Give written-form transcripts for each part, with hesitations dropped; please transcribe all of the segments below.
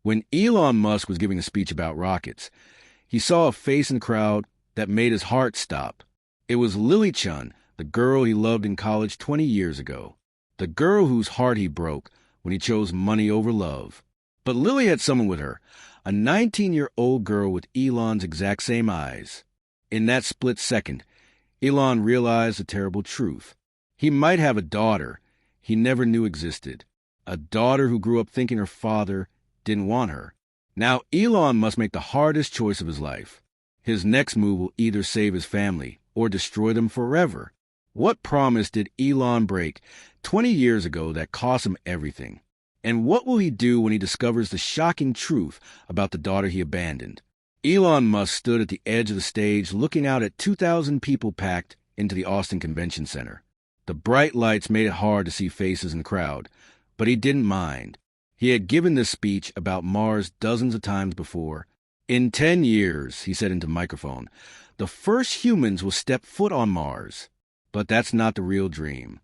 When Elon Musk was giving a speech about rockets, he saw a face in the crowd that made his heart stop. It was Lily Chun, the girl he loved in college 20 years ago. The girl whose heart he broke when he chose money over love. But Lily had someone with her, a 19-year-old girl with Elon's exact same eyes. In that split second, Elon realized the terrible truth. He might have a daughter he never knew existed, a daughter who grew up thinking her father didn't want her. Now Elon must make the hardest choice of his life. His next move will either save his family or destroy them forever. What promise did Elon break 20 years ago that cost him everything? And what will he do when he discovers the shocking truth about the daughter he abandoned? Elon Musk stood at the edge of the stage looking out at 2,000 people packed into the Austin Convention Center. The bright lights made it hard to see faces in the crowd, but he didn't mind. He had given this speech about Mars dozens of times before. In 10 years, he said into the microphone, the first humans will step foot on Mars. But that's not the real dream.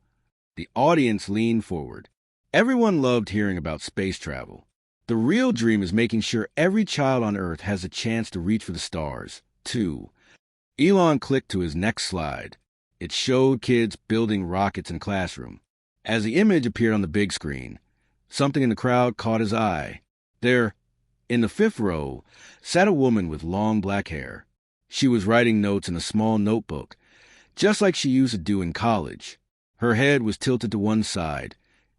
The audience leaned forward. Everyone loved hearing about space travel. The real dream is making sure every child on Earth has a chance to reach for the stars, too. Elon clicked to his next slide. It showed kids building rockets in a classroom. As the image appeared on the big screen, something in the crowd caught his eye. There, in the fifth row, sat a woman with long black hair. She was writing notes in a small notebook, just like she used to do in college. Her head was tilted to one side,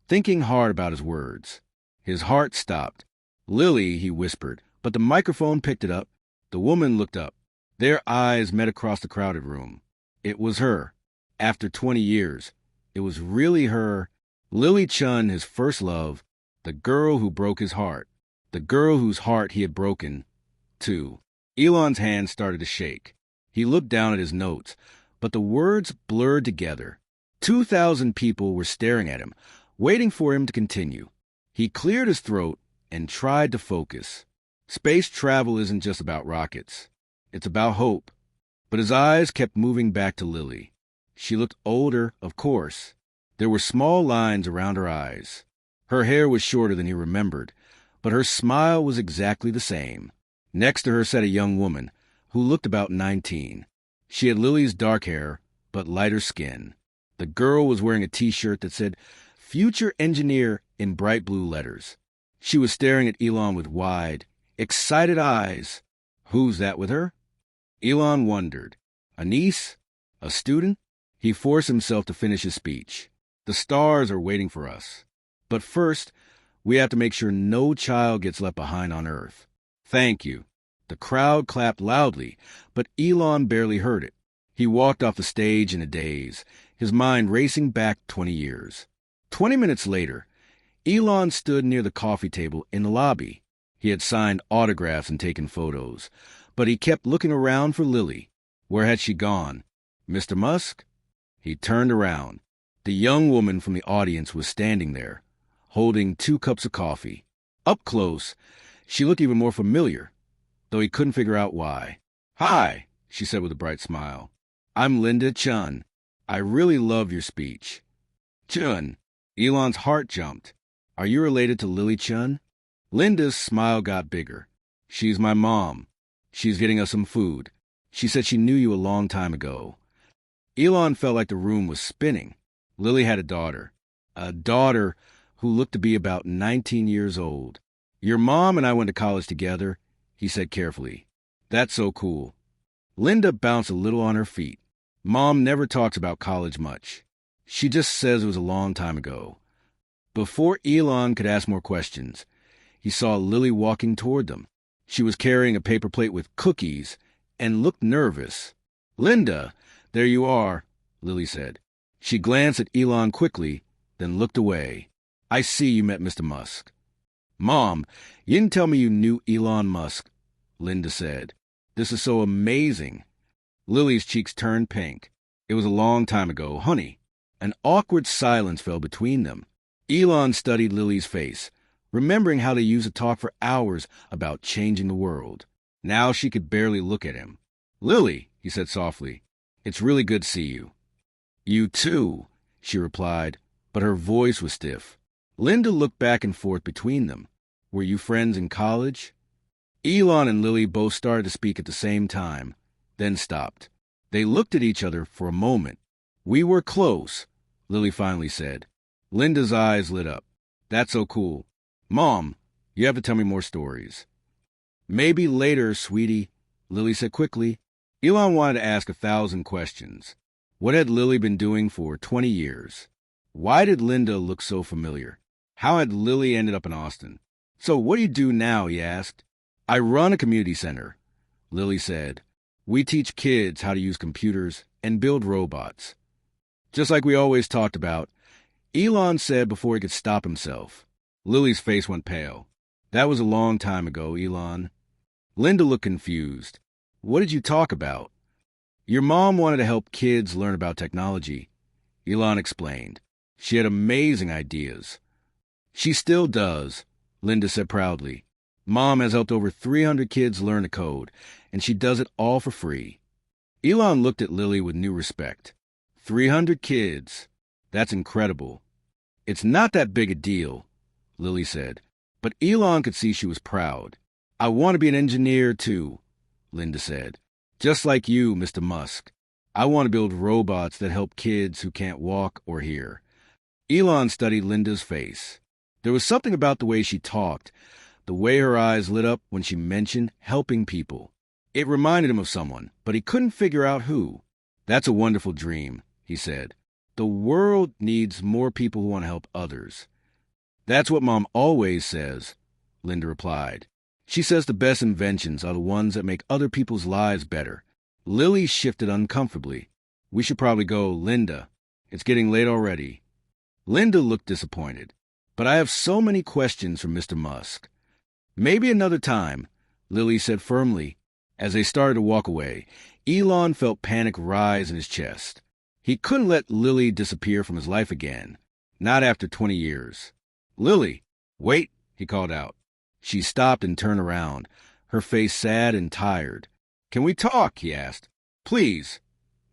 thinking hard about his words. His heart stopped. "Lily," he whispered, but the microphone picked it up. The woman looked up. Their eyes met across the crowded room. It was her. After 20 years, it was really her. Lily Chun, his first love, the girl who broke his heart, the girl whose heart he had broken, too. Elon's hand started to shake. He looked down at his notes, but the words blurred together. 2,000 people were staring at him, waiting for him to continue. He cleared his throat and tried to focus. Space travel isn't just about rockets. It's about hope. But his eyes kept moving back to Lily. She looked older, of course. There were small lines around her eyes. Her hair was shorter than he remembered, but her smile was exactly the same. Next to her sat a young woman who looked about 19. She had Lily's dark hair, but lighter skin. The girl was wearing a T-shirt that said, "Future Engineer" in bright blue letters. She was staring at Elon with wide, excited eyes. Who's that with her? Elon wondered. A niece? A student? He forced himself to finish his speech. The stars are waiting for us. But first, we have to make sure no child gets left behind on Earth. Thank you. The crowd clapped loudly, but Elon barely heard it. He walked off the stage in a daze, his mind racing back 20 years. 20 minutes later, Elon stood near the coffee table in the lobby. He had signed autographs and taken photos, but he kept looking around for Lily. Where had she gone? Mr. Musk? He turned around. The young woman from the audience was standing there, holding 2 cups of coffee. Up close, she looked even more familiar, though he couldn't figure out why. "Hi," she said with a bright smile. "I'm Linda Chun. I really loved your speech." Chun. Elon's heart jumped. "Are you related to Lily Chun?" Linda's smile got bigger. "She's my mom. She's getting us some food. She said she knew you a long time ago." Elon felt like the room was spinning. Lily had a daughter who looked to be about 19 years old. "Your mom and I went to college together," he said carefully. "That's so cool." Linda bounced a little on her feet. "Mom never talks about college much. She just says it was a long time ago." Before Elon could ask more questions, he saw Lily walking toward them. She was carrying a paper plate with cookies and looked nervous. "Linda, there you are," Lily said. She glanced at Elon quickly, then looked away. "I see you met Mr. Musk." "Mom, you didn't tell me you knew Elon Musk," Linda said. "This is so amazing." Lily's cheeks turned pink. "It was a long time ago, honey." An awkward silence fell between them. Elon studied Lily's face, remembering how they used to talk for hours about changing the world. Now she could barely look at him. "Lily," he said softly, "it's really good to see you." "You too," she replied, but her voice was stiff. Linda looked back and forth between them. Were you friends in college? Elon and Lily both started to speak at the same time, then stopped. They looked at each other for a moment. We were close, Lily finally said. Linda's eyes lit up. That's so cool. Mom, you have to tell me more stories. Maybe later, sweetie, Lily said quickly. Elon wanted to ask 1,000 questions. What had Lily been doing for 20 years? Why did Linda look so familiar? How had Lily ended up in Austin? So what do you do now, he asked. I run a community center, Lily said. We teach kids how to use computers and build robots. Just like we always talked about, Elon said before he could stop himself. Lily's face went pale. That was a long time ago, Elon. Linda looked confused. What did you talk about? Your mom wanted to help kids learn about technology, Elon explained. She had amazing ideas. She still does, Linda said proudly. Mom has helped over 300 kids learn to code, and she does it all for free. Elon looked at Lily with new respect. 300 kids. That's incredible. It's not that big a deal, Lily said, but Elon could see she was proud. I want to be an engineer, too, Linda said. Just like you, Mr. Musk. I want to build robots that help kids who can't walk or hear. Elon studied Linda's face. There was something about the way she talked, the way her eyes lit up when she mentioned helping people. It reminded him of someone, but he couldn't figure out who. That's a wonderful dream, he said. The world needs more people who want to help others. That's what Mom always says, Linda replied. She says the best inventions are the ones that make other people's lives better. Lily shifted uncomfortably. We should probably go, Linda. It's getting late already. Linda looked disappointed. But I have so many questions for Mr. Musk. Maybe another time, Lily said firmly. As they started to walk away, Elon felt panic rise in his chest. He couldn't let Lily disappear from his life again. Not after 20 years. Lily, wait, he called out. She stopped and turned around, her face sad and tired. Can we talk? He asked. Please.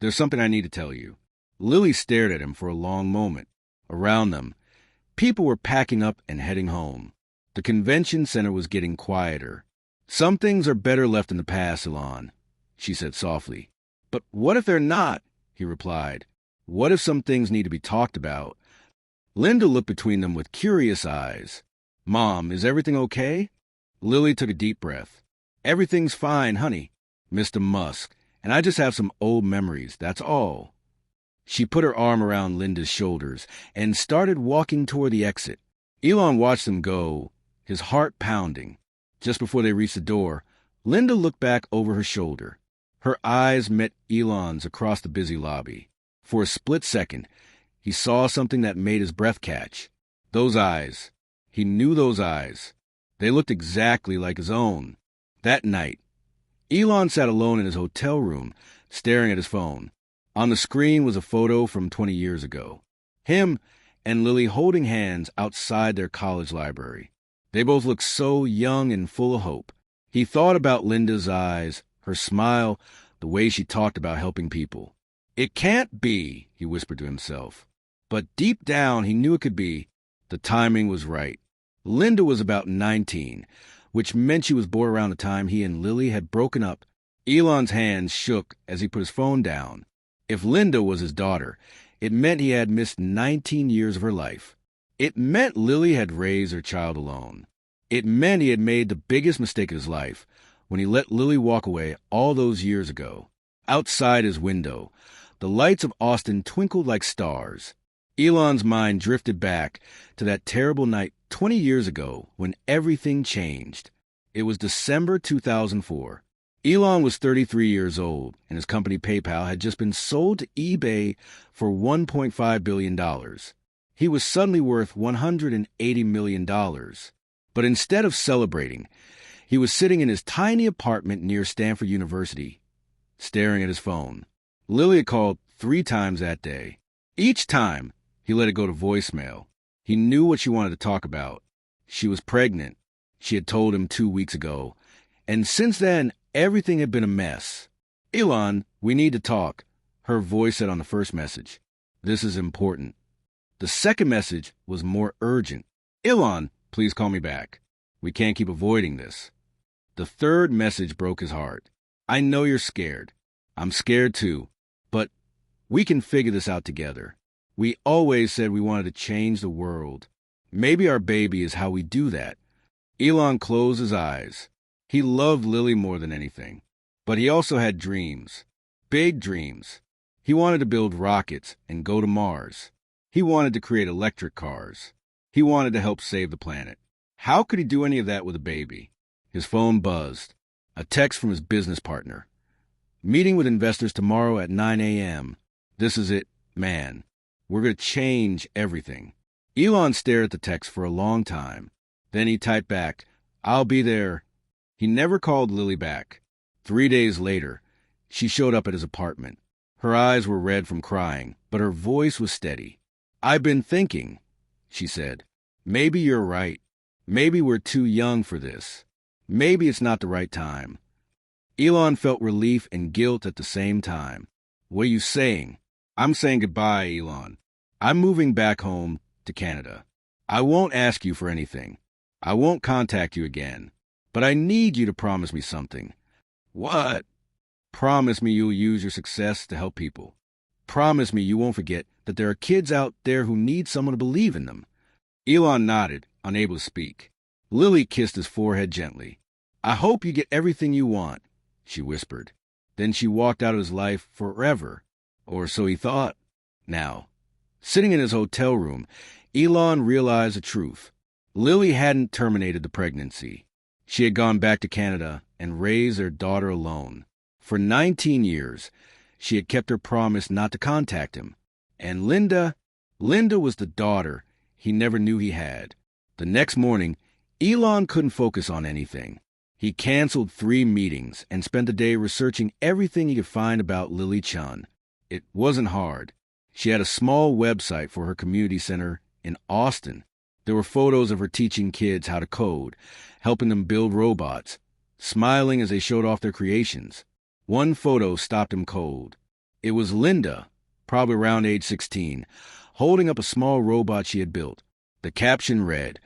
There's something I need to tell you. Lily stared at him for a long moment. Around them, people were packing up and heading home. The convention center was getting quieter. Some things are better left in the past, Elon, she said softly. But what if they're not? He replied. What if some things need to be talked about? Linda looked between them with curious eyes. Mom, is everything okay? Lily took a deep breath. Everything's fine, honey, Mr. Musk, and I just have some old memories, that's all. She put her arm around Linda's shoulders and started walking toward the exit. Elon watched them go, his heart pounding. Just before they reached the door, Linda looked back over her shoulder. Her eyes met Elon's across the busy lobby. For a split second, he saw something that made his breath catch. Those eyes. He knew those eyes. They looked exactly like his own. That night, Elon sat alone in his hotel room, staring at his phone. On the screen was a photo from 20 years ago. Him and Lily holding hands outside their college library. They both looked so young and full of hope. He thought about Linda's eyes, her smile, the way she talked about helping people. It can't be, he whispered to himself. But deep down, he knew it could be. The timing was right. Linda was about 19, which meant she was born around the time he and Lily had broken up. Elon's hands shook as he put his phone down. If Linda was his daughter, it meant he had missed 19 years of her life. It meant Lily had raised her child alone. It meant he had made the biggest mistake of his life when he let Lily walk away all those years ago. Outside his window, the lights of Austin twinkled like stars. Elon's mind drifted back to that terrible night 20 years ago when everything changed. It was December 2004. Elon was 33 years old, and his company PayPal had just been sold to eBay for $1.5 billion. He was suddenly worth $180 million. But instead of celebrating, he was sitting in his tiny apartment near Stanford University, staring at his phone. Lily had called 3 times that day. Each time, he let it go to voicemail. He knew what she wanted to talk about. She was pregnant. She had told him 2 weeks ago. And since then, everything had been a mess. Elon, we need to talk, her voice said on the first message. This is important. The second message was more urgent. Elon, please call me back. We can't keep avoiding this. The third message broke his heart. I know you're scared. I'm scared too. But we can figure this out together. We always said we wanted to change the world. Maybe our baby is how we do that. Elon closed his eyes. He loved Lily more than anything. But he also had dreams. Big dreams. He wanted to build rockets and go to Mars. He wanted to create electric cars. He wanted to help save the planet. How could he do any of that with a baby? His phone buzzed. A text from his business partner. Meeting with investors tomorrow at 9 a.m. This is it, man. We're going to change everything. Elon stared at the text for a long time. Then he typed back, I'll be there. He never called Lily back. 3 days later, she showed up at his apartment. Her eyes were red from crying, but her voice was steady. I've been thinking, she said. Maybe you're right. Maybe we're too young for this. Maybe it's not the right time. Elon felt relief and guilt at the same time. What are you saying? I'm saying goodbye, Elon. I'm moving back home to Canada. I won't ask you for anything. I won't contact you again. But I need you to promise me something. What? Promise me you'll use your success to help people. Promise me you won't forget that there are kids out there who need someone to believe in them. Elon nodded, unable to speak. Lily kissed his forehead gently. I hope you get everything you want, she whispered. Then she walked out of his life forever, or so he thought. Now, sitting in his hotel room, Elon realized the truth. Lily hadn't terminated the pregnancy. She had gone back to Canada and raised their daughter alone. For 19 years, she had kept her promise not to contact him. And Linda was the daughter he never knew he had. The next morning, Elon couldn't focus on anything. He canceled 3 meetings and spent the day researching everything he could find about Lily Chun. It wasn't hard. She had a small website for her community center in Austin. There were photos of her teaching kids how to code, helping them build robots, smiling as they showed off their creations. One photo stopped him cold. It was Linda, probably around age 16, holding up a small robot she had built. The caption read,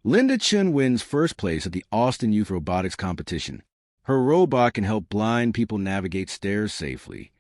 Linda Chun wins first place at the Austin Youth Robotics Competition. Her robot can help blind people navigate stairs safely.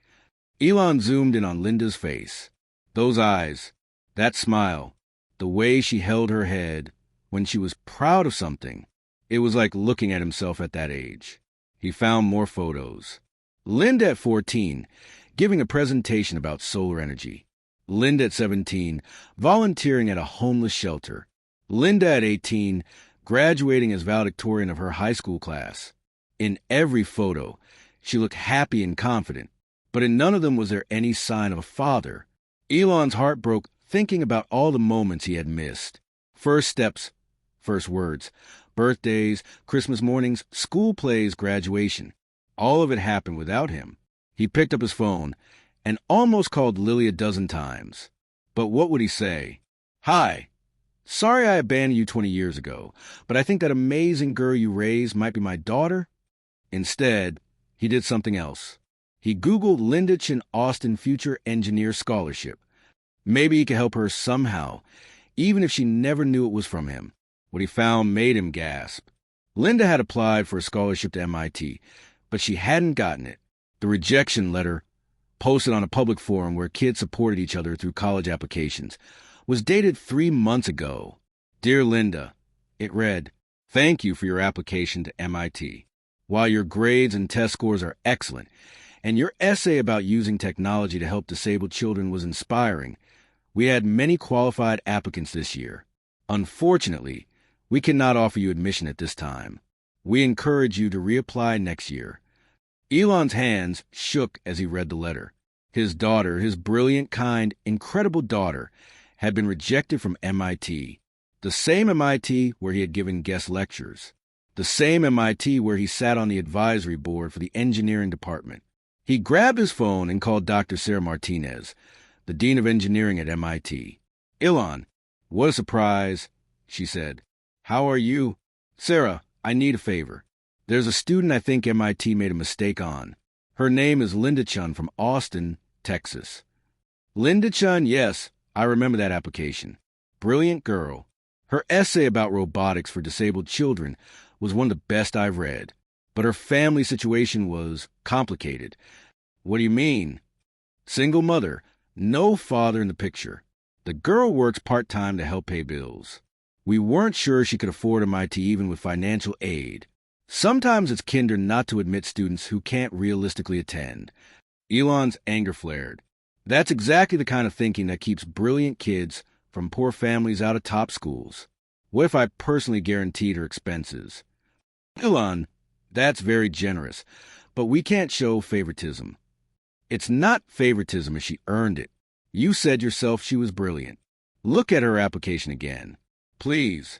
Elon zoomed in on Linda's face. Those eyes, that smile, the way she held her head when she was proud of something. It was like looking at himself at that age. He found more photos. Linda at 14, giving a presentation about solar energy. Linda at 17, volunteering at a homeless shelter. Linda at 18, graduating as valedictorian of her high school class. In every photo, she looked happy and confident, but in none of them was there any sign of a father. Elon's heart broke thinking about all the moments he had missed. First steps, first words, birthdays, Christmas mornings, school plays, graduation. All of it happened without him. He picked up his phone and almost called Lily a dozen times. But what would he say? Hi. Sorry I abandoned you 20 years ago, but I think that amazing girl you raised might be my daughter. Instead, he did something else. He Googled Linda Chun Austin Future Engineer Scholarship. Maybe he could help her somehow, even if she never knew it was from him. What he found made him gasp. Linda had applied for a scholarship to MIT, but she hadn't gotten it. The rejection letter, posted on a public forum where kids supported each other through college applications, was dated 3 months ago. Dear Linda, it read, Thank you for your application to MIT. While your grades and test scores are excellent, and your essay about using technology to help disabled children was inspiring, we had many qualified applicants this year. Unfortunately, we cannot offer you admission at this time. We encourage you to reapply next year. Elon's hands shook as he read the letter. His daughter, his brilliant, kind, incredible daughter, had been rejected from MIT. The same MIT where he had given guest lectures. The same MIT where he sat on the advisory board for the engineering department. He grabbed his phone and called Dr. Sarah Martinez, the dean of engineering at MIT. Elon, what a surprise, she said. How are you? Sarah, I need a favor. There's a student I think MIT made a mistake on. Her name is Linda Chun from Austin, Texas. Linda Chun, yes, I remember that application. Brilliant girl. Her essay about robotics for disabled children was one of the best I've read, but her family situation was complicated. What do you mean? Single mother, no father in the picture. The girl works part-time to help pay bills. We weren't sure she could afford MIT even with financial aid. Sometimes it's kinder not to admit students who can't realistically attend. Elon's anger flared. That's exactly the kind of thinking that keeps brilliant kids from poor families out of top schools. What if I personally guaranteed her expenses? Elon, that's very generous, but we can't show favoritism. It's not favoritism if she earned it. You said yourself she was brilliant. Look at her application again. Please.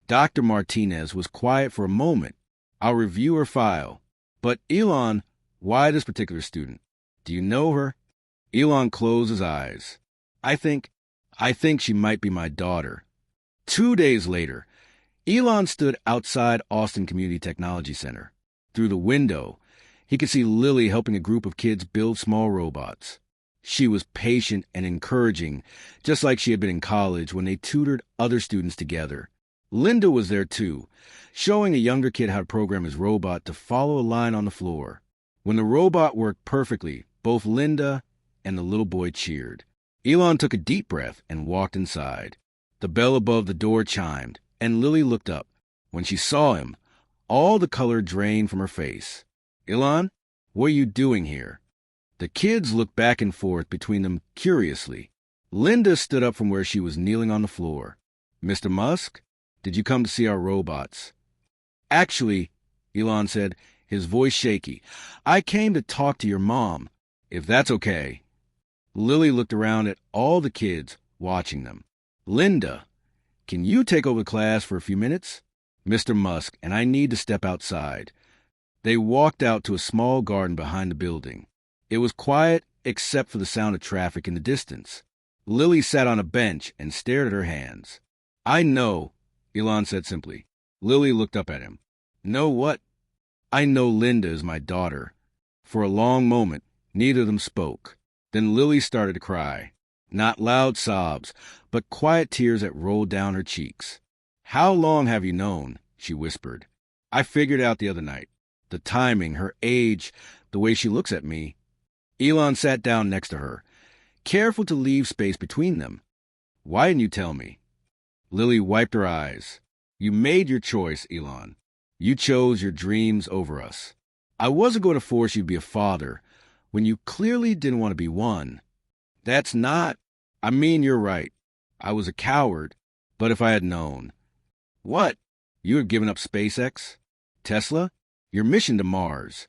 Dr. Martinez was quiet for a moment. I'll review her file. But Elon, why this particular student? Do you know her? Elon closed his eyes. I think she might be my daughter. 2 days later, Elon stood outside Austin Community Technology Center. Through the window, he could see Lily helping a group of kids build small robots. She was patient and encouraging, just like she had been in college when they tutored other students together. Linda was there too, showing a younger kid how to program his robot to follow a line on the floor. When the robot worked perfectly, both Linda and the little boy cheered. Elon took a deep breath and walked inside. The bell above the door chimed, and Lily looked up. When she saw him, all the color drained from her face. Elon, what are you doing here? The kids looked back and forth between them curiously. Linda stood up from where she was kneeling on the floor. Mr. Musk, did you come to see our robots? Actually, Elon said, his voice shaky, I came to talk to your mom, if that's okay. Lily looked around at all the kids, watching them. Linda, can you take over class for a few minutes? Mr. Musk and I need to step outside. They walked out to a small garden behind the building. It was quiet except for the sound of traffic in the distance. Lily sat on a bench and stared at her hands. I know, Elon said simply. Lily looked up at him. Know what? I know Linda is my daughter. For a long moment, neither of them spoke. Then Lily started to cry. Not loud sobs, but quiet tears that rolled down her cheeks. How long have you known? She whispered. I figured out the other night. The timing, her age, the way she looks at me. Elon sat down next to her, careful to leave space between them. Why didn't you tell me? Lily wiped her eyes. You made your choice, Elon. You chose your dreams over us. I wasn't going to force you to be a father when you clearly didn't want to be one. That's not... I mean, you're right. I was a coward, but if I had known... What? You had given up SpaceX? Tesla? Your mission to Mars?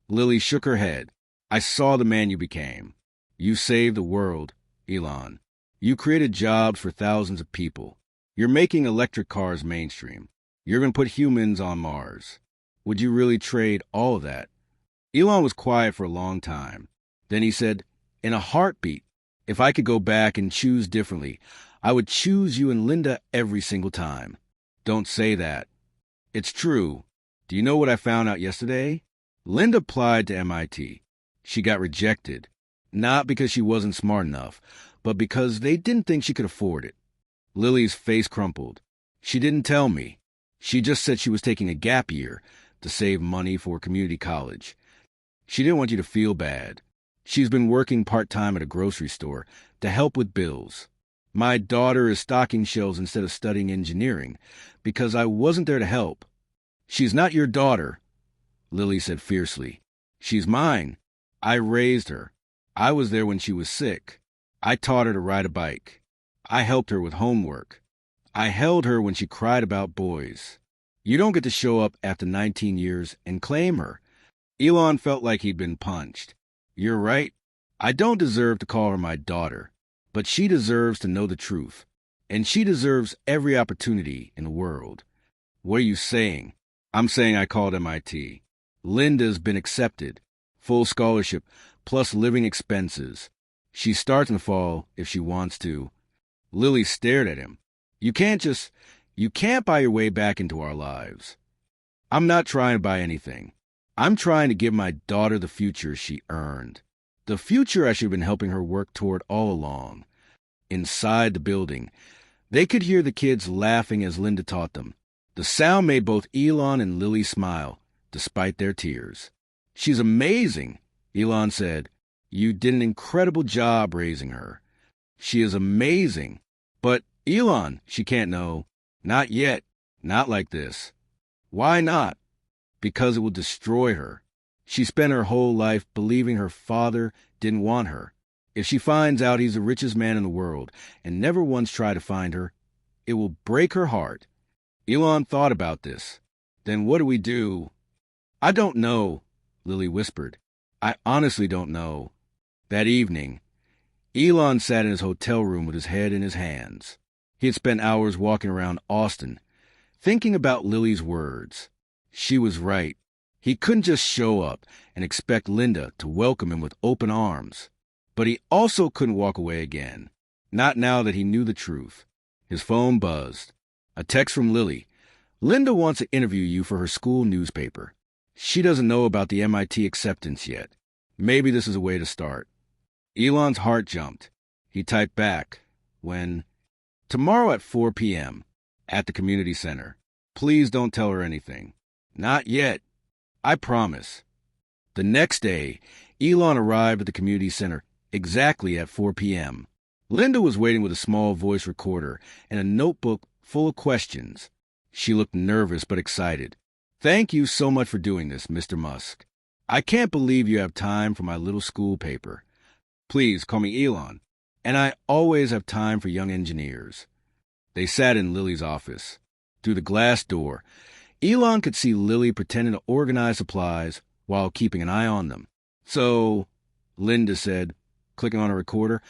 Lily shook her head. I saw the man you became. You saved the world, Elon. You created jobs for thousands of people. You're making electric cars mainstream. You're going to put humans on Mars. Would you really trade all of that? Elon was quiet for a long time. Then he said, in a heartbeat, if I could go back and choose differently, I would choose you and Linda every single time. Don't say that. It's true. Do you know what I found out yesterday? Linda applied to MIT. She got rejected. Not because she wasn't smart enough, but because they didn't think she could afford it. Lily's face crumpled. She didn't tell me. She just said she was taking a gap year to save money for community college. She didn't want you to feel bad. She's been working part-time at a grocery store to help with bills. My daughter is stocking shelves instead of studying engineering because I wasn't there to help. She's not your daughter, Lily said fiercely. She's mine. I raised her. I was there when she was sick. I taught her to ride a bike. I helped her with homework. I held her when she cried about boys. You don't get to show up after 19 years and claim her. Elon felt like he'd been punched. You're right. I don't deserve to call her my daughter, but she deserves to know the truth, and she deserves every opportunity in the world. What are you saying? I'm saying I called MIT. Linda's been accepted. Full scholarship, plus living expenses. She starts in the fall if she wants to. Lily stared at him. You can't buy your way back into our lives. I'm not trying to buy anything. I'm trying to give my daughter the future she earned. The future I should have been helping her work toward all along. Inside the building, They could hear the kids laughing as Linda taught them. The sound made both Elon and Lily smile, despite their tears. "She's amazing," Elon said. "You did an incredible job raising her. She is amazing. But, Elon, she can't know. Not yet. Not like this." "Why not?" "Because it will destroy her. She spent her whole life believing her father didn't want her. If she finds out he's the richest man in the world and never once tried to find her, it will break her heart." Elon thought about this. "Then what do we do?" "I don't know," Lily whispered. "I honestly don't know." That evening, Elon sat in his hotel room with his head in his hands. He had spent hours walking around Austin, thinking about Lily's words. She was right. He couldn't just show up and expect Linda to welcome him with open arms. But he also couldn't walk away again. Not now that he knew the truth. His phone buzzed. A text from Lily. "Linda wants to interview you for her school newspaper. She doesn't know about the MIT acceptance yet. Maybe this is a way to start." Elon's heart jumped. He typed back, "Tomorrow at 4 p.m. at the community center. Please don't tell her anything." "Not yet. I promise." The next day, Elon arrived at the community center exactly at 4 p.m. Linda was waiting with a small voice recorder and a notebook full of questions. She looked nervous but excited. "Thank you so much for doing this, Mr. Musk. I can't believe you have time for my little school paper. Please call me Elon. And I always have time for young engineers." They sat in Lily's office. Through the glass door, Elon could see Lily pretending to organize supplies while keeping an eye on them. "So," Linda said, clicking on a recorder,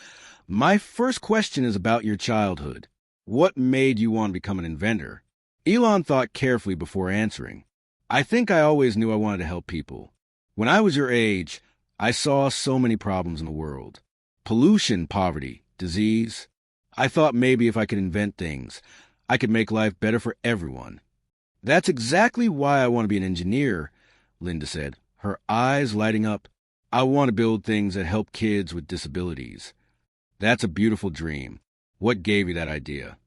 "my first question is about your childhood. What made you want to become an inventor?" Elon thought carefully before answering. "I think I always knew I wanted to help people. When I was your age, I saw so many problems in the world. Pollution, poverty, disease. I thought maybe if I could invent things, I could make life better for everyone." "That's exactly why I want to be an engineer," Linda said, her eyes lighting up. "I want to build things that help kids with disabilities." "That's a beautiful dream. What gave you that idea?"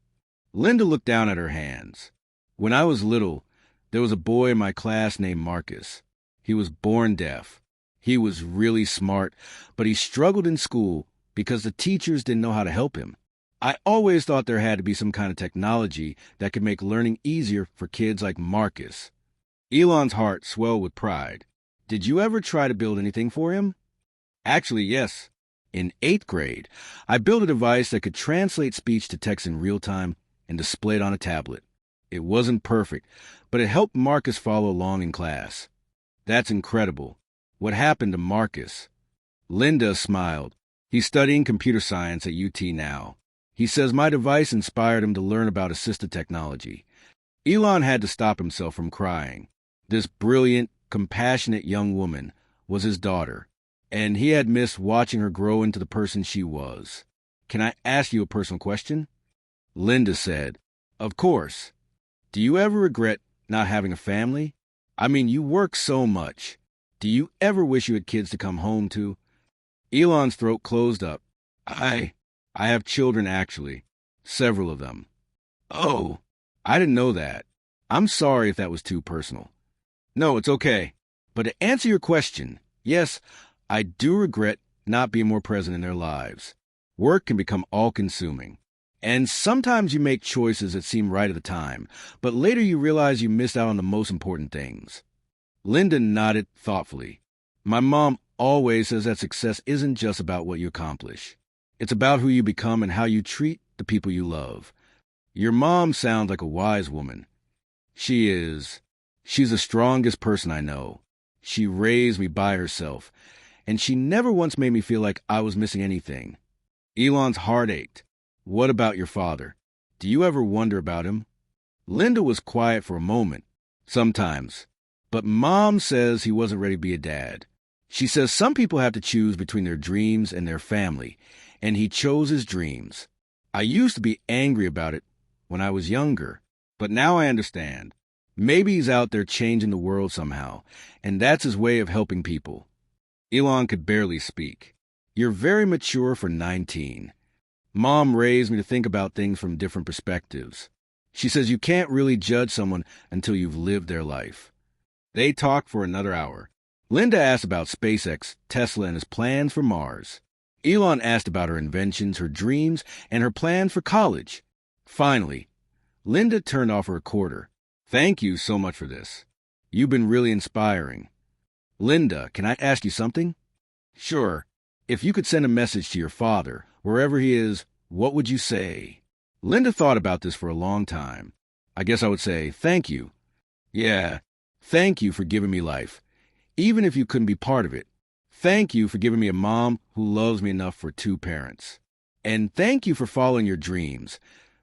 Linda looked down at her hands. "When I was little, there was a boy in my class named Marcus. He was born deaf. He was really smart, but he struggled in school because the teachers didn't know how to help him. I always thought there had to be some kind of technology that could make learning easier for kids like Marcus." Elon's heart swelled with pride. "Did you ever try to build anything for him?" "Actually, yes. In 8th grade, I built a device that could translate speech to text in real time and display it on a tablet. It wasn't perfect, but it helped Marcus follow along in class." "That's incredible. What happened to Marcus?" Linda smiled. "He's studying computer science at UT now. He says my device inspired him to learn about assistive technology." Elon had to stop himself from crying. This brilliant, compassionate young woman was his daughter, and he had missed watching her grow into the person she was. "Can I ask you a personal question?" Linda said, "Of course. Do you ever regret not having a family? I mean, you work so much. Do you ever wish you had kids to come home to?" Elon's throat closed up. I have children, actually. Several of them." "Oh, I didn't know that. I'm sorry if that was too personal." "No, it's okay. But to answer your question, yes, I do regret not being more present in their lives. Work can become all-consuming. And sometimes you make choices that seem right at the time, but later you realize you missed out on the most important things." Linda nodded thoughtfully. "My mom always says that success isn't just about what you accomplish. It's about who you become and how you treat the people you love. Your mom sounds like a wise woman." "She is. She's the strongest person I know. She raised me by herself, and she never once made me feel like I was missing anything." Elon's heart ached. "What about your father? Do you ever wonder about him?" Linda was quiet for a moment. "Sometimes. But Mom says he wasn't ready to be a dad. She says some people have to choose between their dreams and their family, and he chose his dreams. I used to be angry about it when I was younger, but now I understand. Maybe he's out there changing the world somehow, and that's his way of helping people." Elon could barely speak. "You're very mature for 19. Mom raised me to think about things from different perspectives. She says you can't really judge someone until you've lived their life. They talked for another hour. Linda asked about SpaceX, Tesla, and his plans for Mars. Elon asked about her inventions, her dreams, and her plans for college. Finally, Linda turned off her recorder. Thank you so much for this. You've been really inspiring. Linda, can I ask you something? Sure. If you could send a message to your father, wherever he is, what would you say? Linda thought about this for a long time. I guess I would say, thank you. Yeah, thank you for giving me life, even if you couldn't be part of it. Thank you for giving me a mom who loves me enough for two parents. And thank you for following your dreams,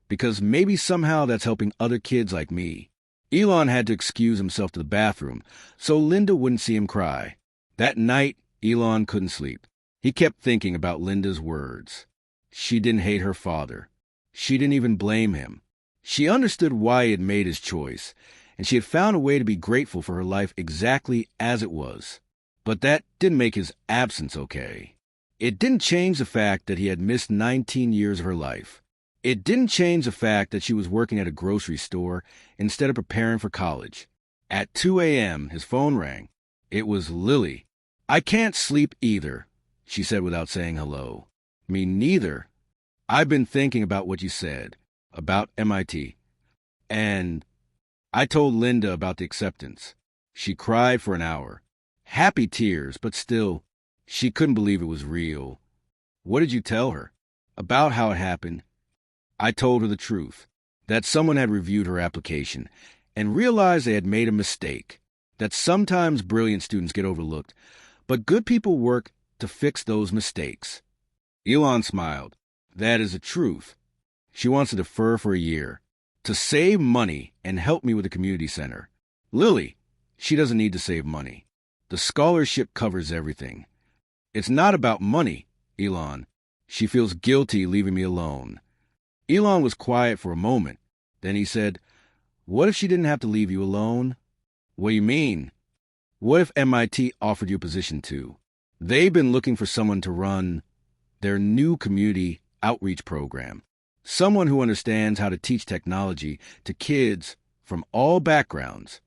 because maybe somehow that's helping other kids like me. Elon had to excuse himself to the bathroom, so Linda wouldn't see him cry. That night, Elon couldn't sleep. He kept thinking about Linda's words. She didn't hate her father. She didn't even blame him. She understood why he had made his choice, and she had found a way to be grateful for her life exactly as it was. But that didn't make his absence okay. It didn't change the fact that he had missed 19 years of her life. It didn't change the fact that she was working at a grocery store instead of preparing for college. At 2 a.m., his phone rang. It was Lily. I can't sleep either, she said without saying hello. Me neither. I've been thinking about what you said, about MIT. And I told Linda about the acceptance. She cried for an hour. Happy tears, but still, she couldn't believe it was real. What did you tell her? About how it happened? I told her the truth, that someone had reviewed her application and realized they had made a mistake, that sometimes brilliant students get overlooked, but good people work to fix those mistakes. Elon smiled. That is the truth. She wants to defer for a year, to save money and help me with the community center. Lily, she doesn't need to save money. The scholarship covers everything. It's not about money, Elon. She feels guilty leaving me alone. Elon was quiet for a moment. Then he said, what if she didn't have to leave you alone? What do you mean? What if MIT offered you a position too? They've been looking for someone to run their new community outreach program. Someone who understands how to teach technology to kids from all backgrounds.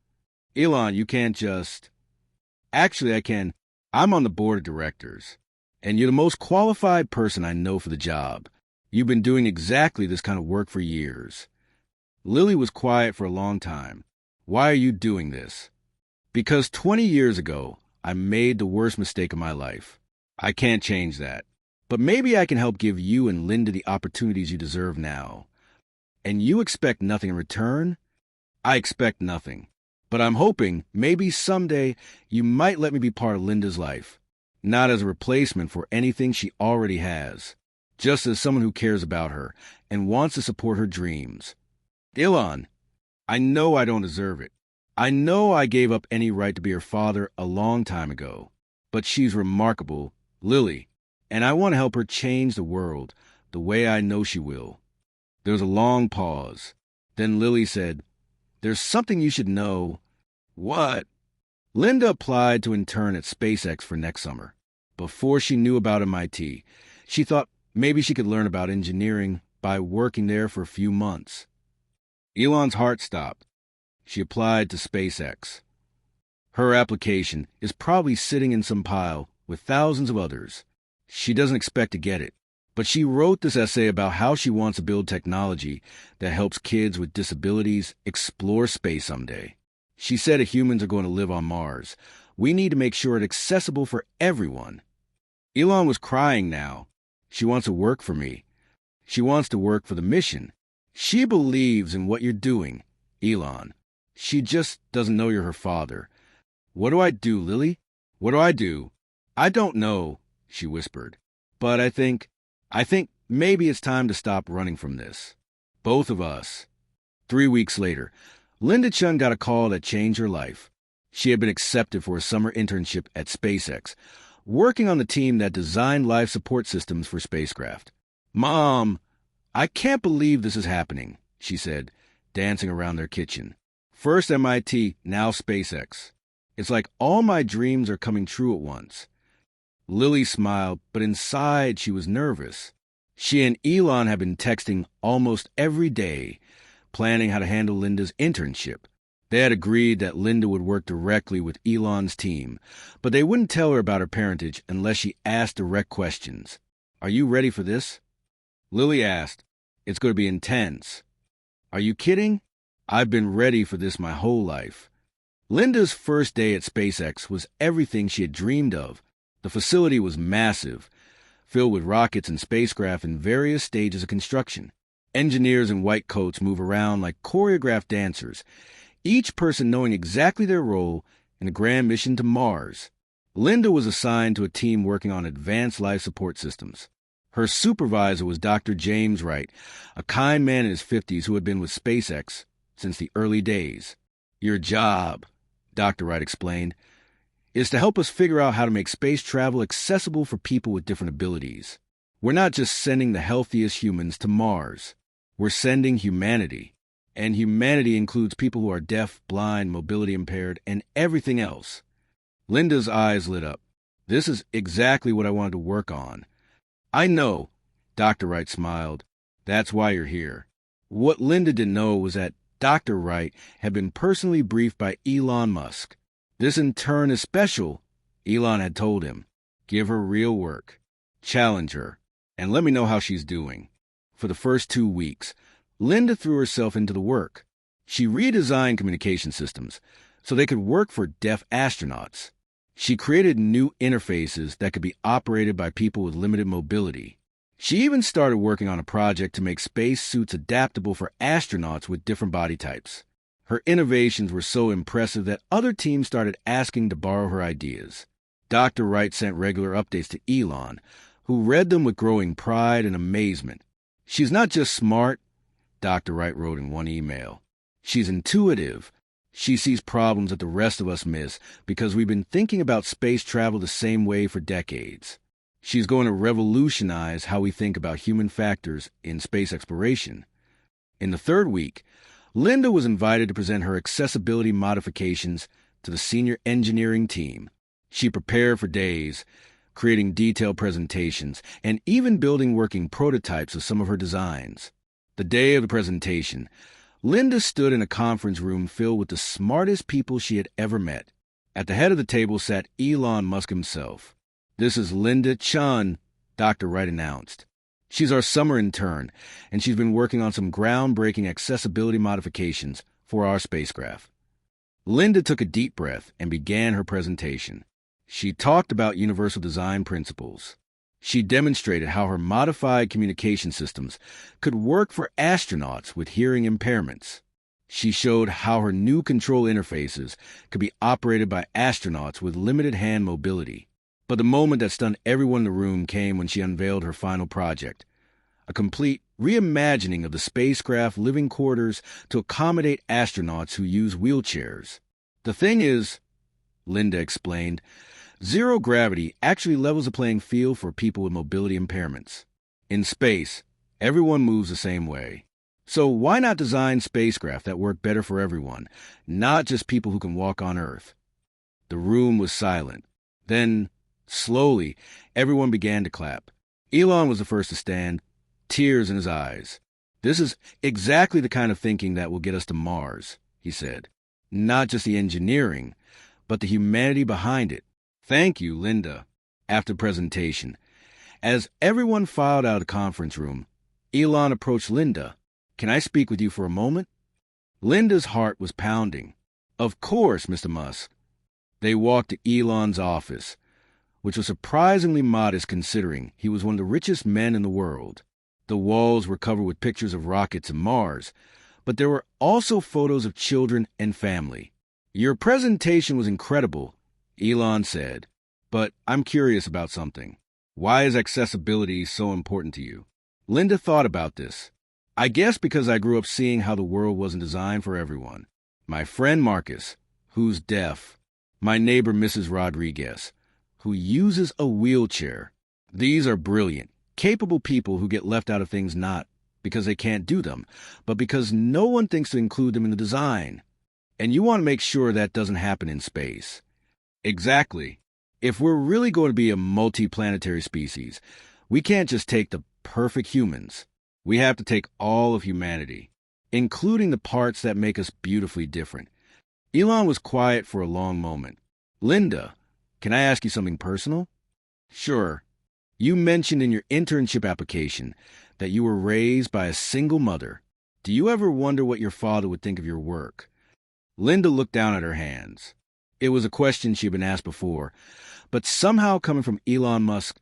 Elon, you can't just... Actually, I can. I'm on the board of directors, and you're the most qualified person I know for the job. You've been doing exactly this kind of work for years. Lily was quiet for a long time. Why are you doing this? Because 20 years ago, I made the worst mistake of my life. I can't change that. But maybe I can help give you and Linda the opportunities you deserve now. And you expect nothing in return? I expect nothing. But I'm hoping maybe someday you might let me be part of Linda's life. Not as a replacement for anything she already has. Just as someone who cares about her and wants to support her dreams. Elon, I know I don't deserve it. I know I gave up any right to be her father a long time ago. But she's remarkable, Lily, and I want to help her change the world the way I know she will. There was a long pause. Then Lily said, there's something you should know. What? Linda applied to intern at SpaceX for next summer. Before she knew about MIT, she thought maybe she could learn about engineering by working there for a few months. Elon's heart stopped. She applied to SpaceX. Her application is probably sitting in some pile with thousands of others. She doesn't expect to get it, but she wrote this essay about how she wants to build technology that helps kids with disabilities explore space someday. She said if humans are going to live on Mars, we need to make sure it's accessible for everyone. Elon was crying now. She wants to work for me. She wants to work for the mission. She believes in what you're doing, Elon. She just doesn't know you're her father. What do I do, Lily? What do I do? I don't know, she whispered. But I think maybe it's time to stop running from this. Both of us. 3 weeks later, Linda Chun got a call that changed her life. She had been accepted for a summer internship at SpaceX, working on the team that designed life support systems for spacecraft. Mom, I can't believe this is happening, she said, dancing around their kitchen. First MIT, now SpaceX. It's like all my dreams are coming true at once. Lily smiled, but inside she was nervous. She and Elon have been texting almost every day, planning how to handle Linda's internship. They had agreed that Linda would work directly with Elon's team, but they wouldn't tell her about her parentage unless she asked direct questions. Are you ready for this? Lily asked. It's going to be intense. Are you kidding? I've been ready for this my whole life. Linda's first day at SpaceX was everything she had dreamed of. The facility was massive, filled with rockets and spacecraft in various stages of construction. Engineers in white coats move around like choreographed dancers, each person knowing exactly their role in the grand mission to Mars. Linda was assigned to a team working on advanced life support systems. Her supervisor was Dr. James Wright, a kind man in his 50s who had been with SpaceX since the early days. Your job, Dr. Wright explained, is to help us figure out how to make space travel accessible for people with different abilities. We're not just sending the healthiest humans to Mars. We're sending humanity. And humanity includes people who are deaf, blind, mobility impaired, and everything else. Linda's eyes lit up. This is exactly what I wanted to work on. I know, Dr. Wright smiled. That's why you're here. What Linda didn't know was that Dr. Wright had been personally briefed by Elon Musk. This intern is special, Elon had told him. Give her real work. Challenge her. And let me know how she's doing. For the first 2 weeks, Linda threw herself into the work. She redesigned communication systems so they could work for deaf astronauts. She created new interfaces that could be operated by people with limited mobility. She even started working on a project to make space suits adaptable for astronauts with different body types. Her innovations were so impressive that other teams started asking to borrow her ideas. Dr. Wright sent regular updates to Elon, who read them with growing pride and amazement. She's not just smart, Dr. Wright wrote in one email. She's intuitive. She sees problems that the rest of us miss because we've been thinking about space travel the same way for decades. She's going to revolutionize how we think about human factors in space exploration. In the third week, Linda was invited to present her accessibility modifications to the senior engineering team. She prepared for days, creating detailed presentations and even building working prototypes of some of her designs. The day of the presentation, Linda stood in a conference room filled with the smartest people she had ever met. At the head of the table sat Elon Musk himself. This is Linda Chun, Dr. Wright announced. She's our summer intern, and she's been working on some groundbreaking accessibility modifications for our spacecraft. Linda took a deep breath and began her presentation. She talked about universal design principles. She demonstrated how her modified communication systems could work for astronauts with hearing impairments. She showed how her new control interfaces could be operated by astronauts with limited hand mobility. But the moment that stunned everyone in the room came when she unveiled her final project, a complete reimagining of the spacecraft living quarters to accommodate astronauts who use wheelchairs. The thing is, Linda explained, zero gravity actually levels the playing field for people with mobility impairments. In space, everyone moves the same way. So why not design spacecraft that work better for everyone, not just people who can walk on Earth? The room was silent. Then, slowly, everyone began to clap. Elon was the first to stand, tears in his eyes. This is exactly the kind of thinking that will get us to Mars, he said. Not just the engineering, but the humanity behind it. Thank you, Linda. After the presentation, as everyone filed out of the conference room, Elon approached Linda. Can I speak with you for a moment? Linda's heart was pounding. Of course, Mr. Musk. They walked to Elon's office, which was surprisingly modest considering he was one of the richest men in the world. The walls were covered with pictures of rockets and Mars, but there were also photos of children and family. Your presentation was incredible, Elon said, but I'm curious about something. Why is accessibility so important to you? Linda thought about this. I guess because I grew up seeing how the world wasn't designed for everyone. My friend Marcus, who's deaf. My neighbor Mrs. Rodriguez, who uses a wheelchair. These are brilliant, capable people who get left out of things not because they can't do them, but because no one thinks to include them in the design. And you want to make sure that doesn't happen in space. Exactly. If we're really going to be a multi-planetary species, we can't just take the perfect humans. We have to take all of humanity, including the parts that make us beautifully different. Elon was quiet for a long moment. Linda, can I ask you something personal? Sure. You mentioned in your internship application that you were raised by a single mother. Do you ever wonder what your father would think of your work? Linda looked down at her hands. It was a question she had been asked before, but somehow coming from Elon Musk,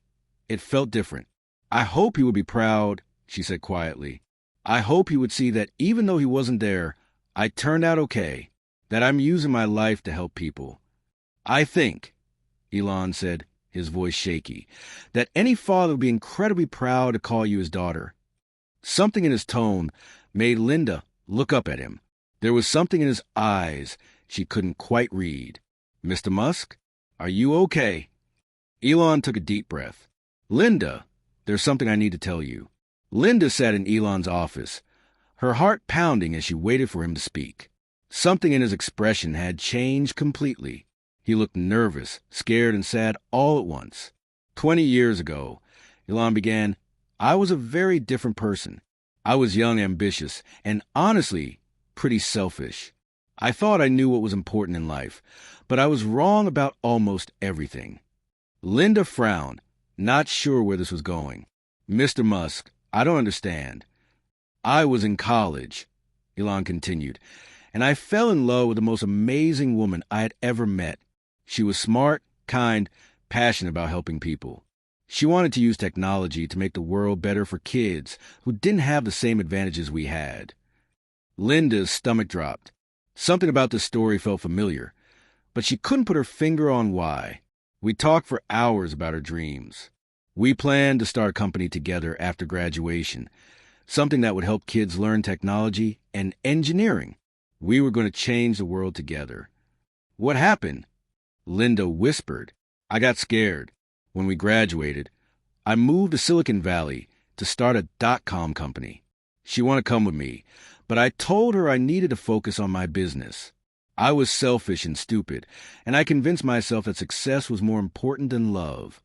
it felt different. I hope he would be proud, she said quietly. I hope he would see that even though he wasn't there, I turned out okay, that I'm using my life to help people. I think, Elon said, his voice shaky, that any father would be incredibly proud to call you his daughter. Something in his tone made Linda look up at him. There was something in his eyes she couldn't quite read. Mr. Musk, are you okay? Elon took a deep breath. Linda, there's something I need to tell you. Linda sat in Elon's office, her heart pounding as she waited for him to speak. Something in his expression had changed completely. He looked nervous, scared, and sad all at once. 20 years ago, Elon began, I was a very different person. I was young, ambitious, and honestly, pretty selfish. I thought I knew what was important in life, but I was wrong about almost everything. Linda frowned, not sure where this was going. Mr. Musk, I don't understand. I was in college, Elon continued, and I fell in love with the most amazing woman I had ever met. She was smart, kind, passionate about helping people. She wanted to use technology to make the world better for kids who didn't have the same advantages we had. Linda's stomach dropped. Something about this story felt familiar, but she couldn't put her finger on why. We talked for hours about her dreams. We planned to start a company together after graduation, something that would help kids learn technology and engineering. We were going to change the world together. What happened? Linda whispered. I got scared. When we graduated, I moved to Silicon Valley to start a .com company. She wanted to come with me, but I told her I needed to focus on my business. I was selfish and stupid, and I convinced myself that success was more important than love.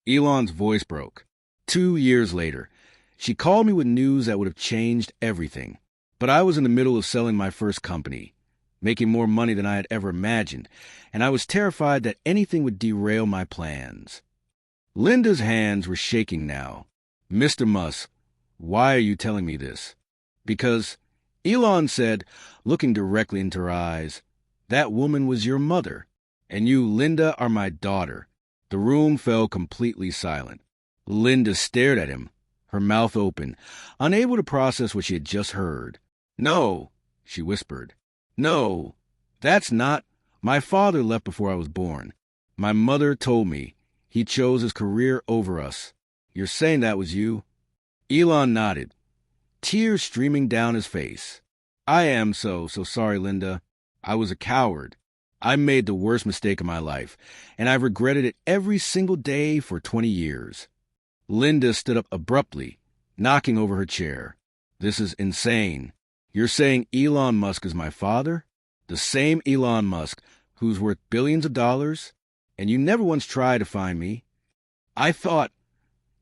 Elon's voice broke. 2 years later, she called me with news that would have changed everything. But I was in the middle of selling my first company, making more money than I had ever imagined, and I was terrified that anything would derail my plans. Linda's hands were shaking now. Mr. Musk, why are you telling me this? Because, Elon said, looking directly into her eyes, that woman was your mother, and you, Linda, are my daughter. The room fell completely silent. Linda stared at him, her mouth open, unable to process what she had just heard. No, she whispered. No, that's not. My father left before I was born. My mother told me he chose his career over us. You're saying that was you? Elon nodded, tears streaming down his face. I am so sorry, Linda. I was a coward. I made the worst mistake of my life, and I've regretted it every single day for 20 years. Linda stood up abruptly, knocking over her chair. This is insane. You're saying Elon Musk is my father? The same Elon Musk who's worth billions of dollars? And you never once tried to find me? I thought...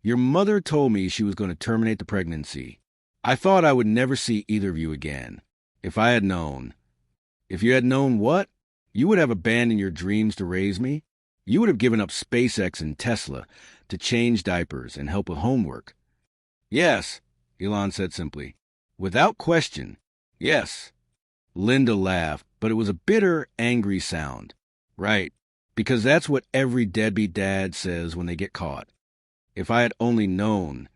Your mother told me she was going to terminate the pregnancy. I thought I would never see either of you again. If I had known. If you had known what? You would have abandoned your dreams to raise me. You would have given up SpaceX and Tesla to change diapers and help with homework. Yes, Elon said simply. Without question, yes. Linda laughed, but it was a bitter, angry sound. Right, because that's what every deadbeat dad says when they get caught. If I had only known.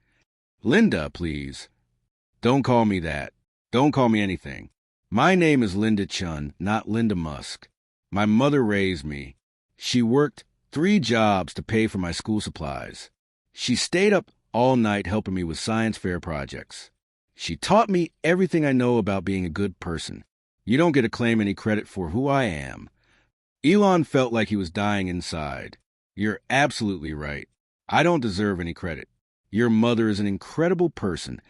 Linda, please. Don't call me that. Don't call me anything. My name is Linda Chun, not Linda Musk. My mother raised me. She worked 3 jobs to pay for my school supplies. She stayed up all night helping me with science fair projects. She taught me everything I know about being a good person. You don't get to claim any credit for who I am. Elon felt like he was dying inside. You're absolutely right. I don't deserve any credit. Your mother is an incredible person,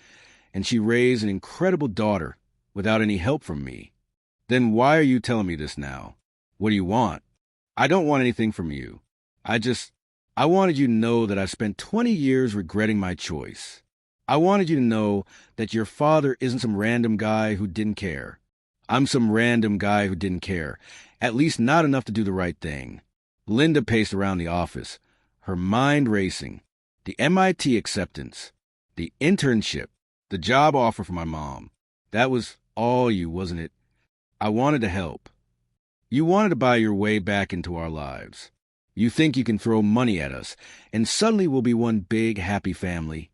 and she raised an incredible daughter without any help from me. Then why are you telling me this now? What do you want? I don't want anything from you. I wanted you to know that I've spent 20 years regretting my choice. I wanted you to know that your father isn't some random guy who didn't care. I'm some random guy who didn't care, at least not enough to do the right thing. Linda paced around the office, her mind racing. The MIT acceptance, the internship, the job offer for my mom. That was all you, wasn't it? I wanted to help. You wanted to buy your way back into our lives. You think you can throw money at us, and suddenly we'll be one big, happy family.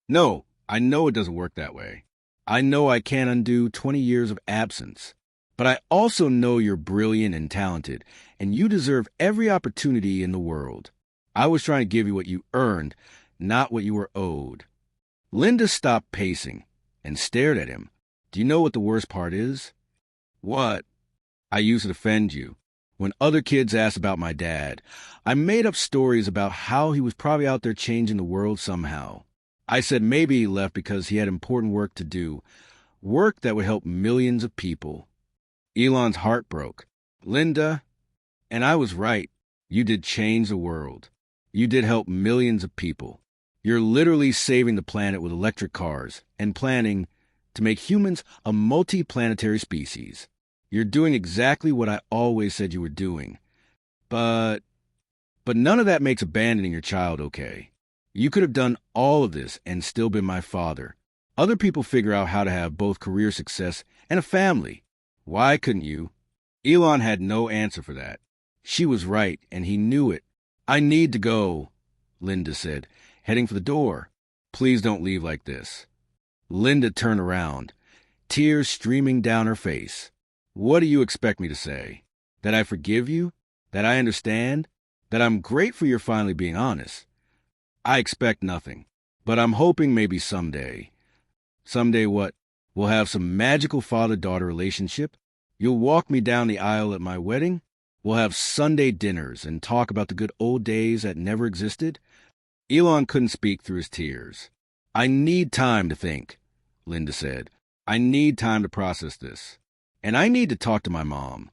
No, I know it doesn't work that way. I know I can't undo 20 years of absence. But I also know you're brilliant and talented, and you deserve every opportunity in the world. I was trying to give you what you earned, not what you were owed. Linda stopped pacing and stared at him. Do you know what the worst part is? What? I used to defend you. When other kids asked about my dad, I made up stories about how he was probably out there changing the world somehow. I said maybe he left because he had important work to do, work that would help millions of people. Elon's heart broke. Linda, and I was right. You did change the world. You did help millions of people. You're literally saving the planet with electric cars and planning to make humans a multi-planetary species. You're doing exactly what I always said you were doing. But none of that makes abandoning your child okay. You could have done all of this and still been my father. Other people figure out how to have both career success and a family. Why couldn't you? Elon had no answer for that. She was right, and he knew it. I need to go, Linda said, heading for the door. Please don't leave like this. Linda turned around, tears streaming down her face. What do you expect me to say? That I forgive you? That I understand? That I'm grateful you're finally being honest? I expect nothing, but I'm hoping maybe someday. Someday what? We'll have some magical father-daughter relationship. You'll walk me down the aisle at my wedding. We'll have Sunday dinners and talk about the good old days that never existed. Elon couldn't speak through his tears. I need time to think, Linda said. I need time to process this. And I need to talk to my mom.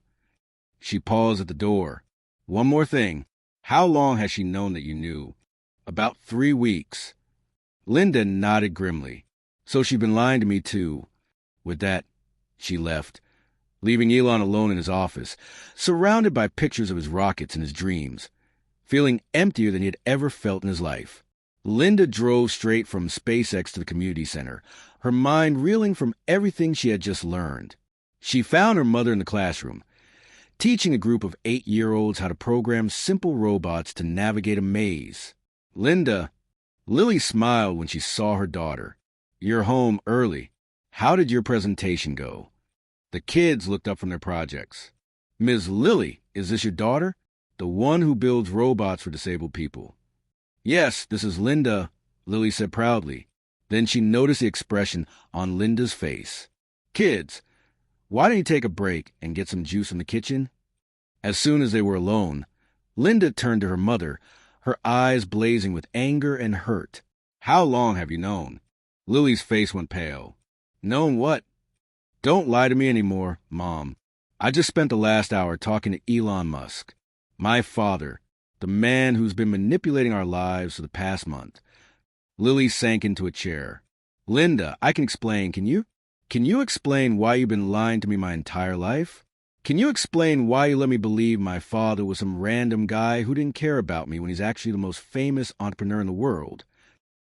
She paused at the door. One more thing. How long has she known that you knew? About 3 weeks. Linda nodded grimly. So she'd been lying to me too. With that, she left, leaving Elon alone in his office, surrounded by pictures of his rockets and his dreams, feeling emptier than he had ever felt in his life. Linda drove straight from SpaceX to the community center, her mind reeling from everything she had just learned. She found her mother in the classroom, teaching a group of 8-year-olds how to program simple robots to navigate a maze. Lily smiled when she saw her daughter. You're home early. How did your presentation go? The kids looked up from their projects. Ms. Lily, is this your daughter? The one who builds robots for disabled people. Yes, this is Linda, Lily said proudly. Then she noticed the expression on Linda's face. Kids, why don't you take a break and get some juice in the kitchen? As soon as they were alone, Linda turned to her mother, her eyes blazing with anger and hurt. How long have you known? Lily's face went pale. Known what? Don't lie to me anymore, Mom. I just spent the last hour talking to Elon Musk, my father, the man who's been manipulating our lives for the past month. Lily sank into a chair. Linda, I can explain, can you? Can you explain why you've been lying to me my entire life? Can you explain why you let me believe my father was some random guy who didn't care about me when he's actually the most famous entrepreneur in the world?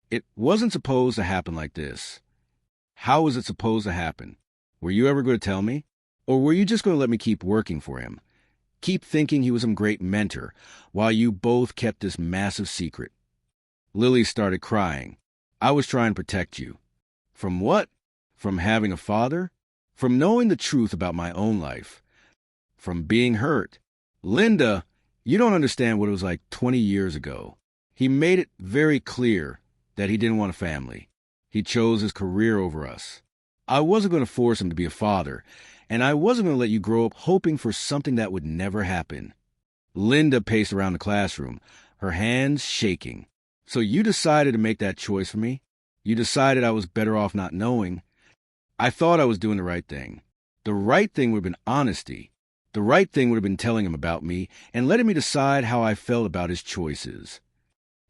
It wasn't supposed to happen like this. How was it supposed to happen? Were you ever going to tell me? Or were you just going to let me keep working for him? Keep thinking he was some great mentor while you both kept this massive secret? Lily started crying. I was trying to protect you. From what? From having a father? From knowing the truth about my own life? From being hurt? Linda, you don't understand what it was like 20 years ago. He made it very clear that he didn't want a family. He chose his career over us. I wasn't going to force him to be a father, and I wasn't going to let you grow up hoping for something that would never happen. Linda paced around the classroom, her hands shaking. So you decided to make that choice for me? You decided I was better off not knowing? I thought I was doing the right thing. The right thing would have been honesty. The right thing would have been telling him about me and letting me decide how I felt about his choices.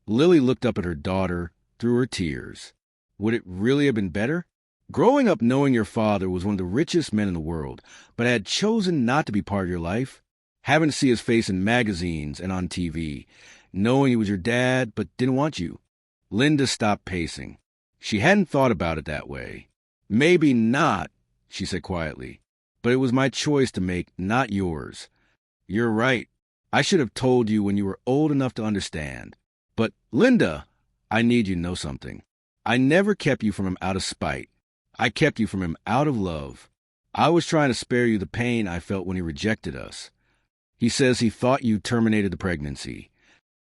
Lily looked up at her daughter through her tears. Would it really have been better? Growing up knowing your father was one of the richest men in the world, but had chosen not to be part of your life, having to see his face in magazines and on TV, knowing he was your dad but didn't want you. Linda stopped pacing. She hadn't thought about it that way. Maybe not, she said quietly, but it was my choice to make, not yours. You're right. I should have told you when you were old enough to understand. But, Linda, I need you to know something. I never kept you from him out of spite. I kept you from him out of love. I was trying to spare you the pain I felt when he rejected us. He says he thought you terminated the pregnancy.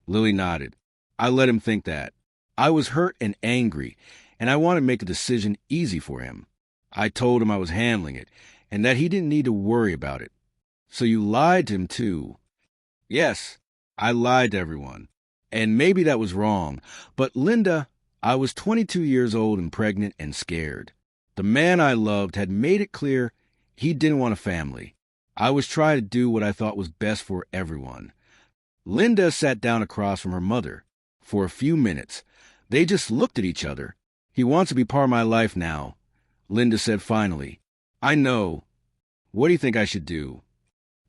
Lily nodded. I let him think that. I was hurt and angry, and I wanted to make the decision easy for him. I told him I was handling it, and that he didn't need to worry about it. So you lied to him, too. Yes, I lied to everyone. And maybe that was wrong, but Linda, I was 22 years old and pregnant and scared. The man I loved had made it clear he didn't want a family. I was trying to do what I thought was best for everyone. Linda sat down across from her mother. For a few minutes, they just looked at each other. He wants to be part of my life now, Linda said finally. I know. What do you think I should do?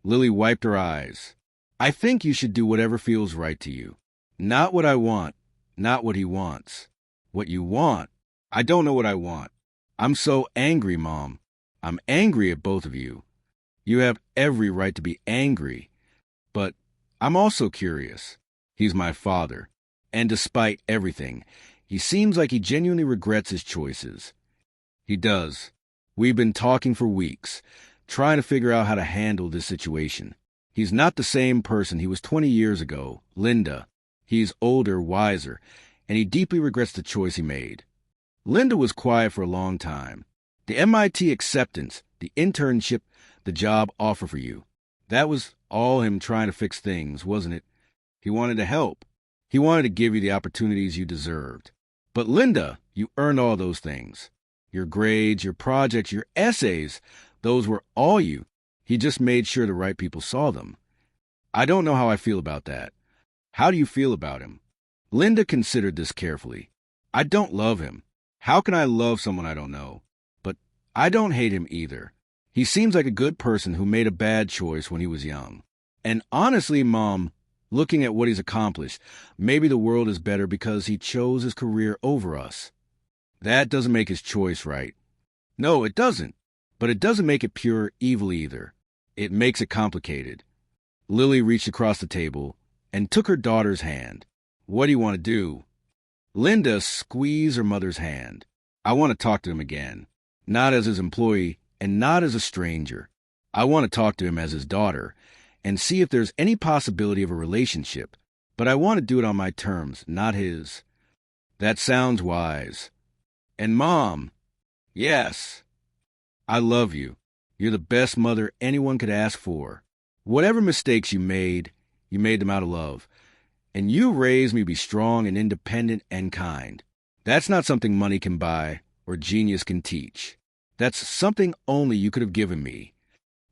Lily wiped her eyes. I think you should do whatever feels right to you. Not what I want, not what he wants. What you want? I don't know what I want. I'm so angry, Mom. I'm angry at both of you. You have every right to be angry. But I'm also curious. He's my father. And despite everything, he seems like he genuinely regrets his choices. He does. We've been talking for weeks, trying to figure out how to handle this situation. He's not the same person he was 20 years ago, Linda. He's older, wiser, and he deeply regrets the choice he made. Linda was quiet for a long time. The MIT acceptance, the internship, the job offer for you. That was all him trying to fix things, wasn't it? He wanted to help. He wanted to give you the opportunities you deserved. But Linda, you earned all those things. Your grades, your projects, your essays, those were all you. He just made sure the right people saw them. I don't know how I feel about that. How do you feel about him? Linda considered this carefully. I don't love him. How can I love someone I don't know? But I don't hate him either. He seems like a good person who made a bad choice when he was young. And honestly, Mom, looking at what he's accomplished, maybe the world is better because he chose his career over us. That doesn't make his choice right. No, it doesn't. But it doesn't make it pure evil either. It makes it complicated. Lily reached across the table and took her daughter's hand. What do you want to do? Linda squeezed her mother's hand. I want to talk to him again. Not as his employee and not as a stranger. I want to talk to him as his daughter and see if there's any possibility of a relationship. But I want to do it on my terms, not his. That sounds wise. And Mom, yes, I love you. You're the best mother anyone could ask for. Whatever mistakes you made them out of love. And you raised me to be strong and independent and kind. That's not something money can buy or genius can teach. That's something only you could have given me.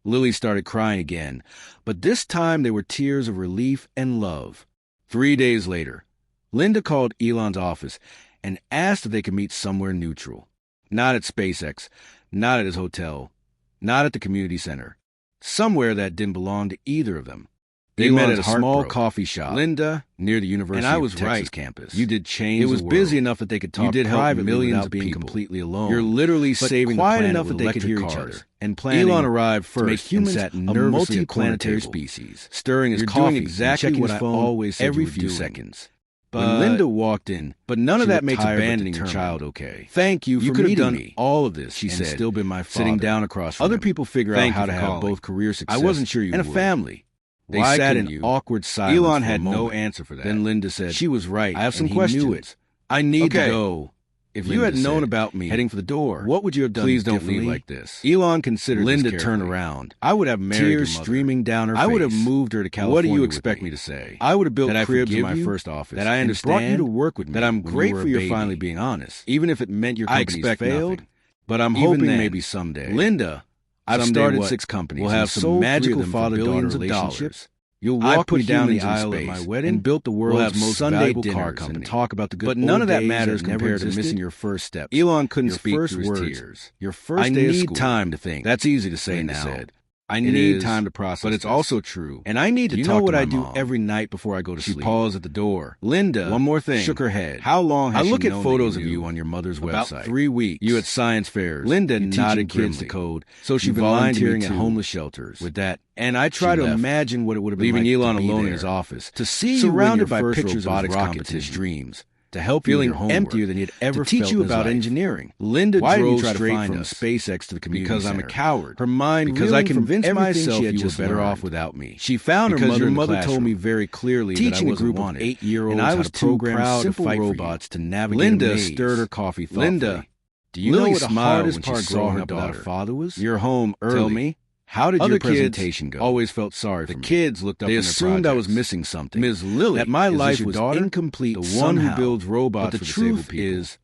Lily started crying again, but this time they were tears of relief and love. 3 days later, Linda called Elon's office and asked if they could meet somewhere neutral. Not at SpaceX, not at his hotel, not at the community center. Somewhere that didn't belong to either of them. They met at a small coffee shop, Linda, near the University of Texas campus. You did change the world. It was busy enough that they could talk privately millions of being completely alone. You're literally saving the planet enough that they could hear each other. And Elon arrived first to make humans a multi-planetary species, stirring his coffee, doing exactly what I always said every few seconds. When Linda walked in, but none of that makes abandoning your child okay. Thank you for meeting me. All of this, she said, still been my father. Sitting down across from other people figure out how to have both career success. I wasn't sure you would. And a family. They sat in awkward silence. Elon had no answer for that. Then Linda said, she was right. I have some questions. He knew it. I need to go. If you had known about me heading for the door, what would you have done? Please don't leave like this. Elon considered Linda turned around. I would have married tears your mother. Streaming down her face. I would have moved her to California. What do you expect me to say? I would have built cribs in my first office. That I understand. Brought you to work with me. That I'm grateful you're finally being honest. Even if it meant your company's failed. But I'm hoping maybe someday. Linda, I've started 6 companies. We'll have some magical father-daughter relationships. You'll walk me down the aisle at my wedding and built the world's most valuable car company. And talk about the good. But none of that matters compared to missing your first steps. Elon couldn't speak through his tears. Your first day of school. I need time to think. That's easy to say now. I need time to process, but it's also true. And I need to talk to my mom. You know what I do every night before I go to sleep? She paused at the door. Linda, one more thing, shook her head. How long has she known? I look at photos of you on your mother's website. About 3 weeks. You at science fairs. Linda nodded kids to code, so she's been volunteering at homeless shelters. With that, and I try to imagine what it would have been leaving Elon alone in his office, to see surrounded by pictures of his rockets, his dreams. To help feeling emptier than he'd ever felt. To teach you about engineering. Linda drove straight from SpaceX to the community because I'm a coward. Her mind because I convinced myself you were better off without me. She found her mother. Your mother told me very clearly teaching a group of 8-year-olds and I was too proud to fight robots to navigate. Linda stirred her coffee thoughtfully. Linda, do you know what the hardest part growing up without a father was? You're home early. Tell me. How did your presentation go? Always felt sorry for me. The kids looked up. They assumed I was missing something. Ms. Lily, that my life was incomplete. The one who builds robots. But the truth is,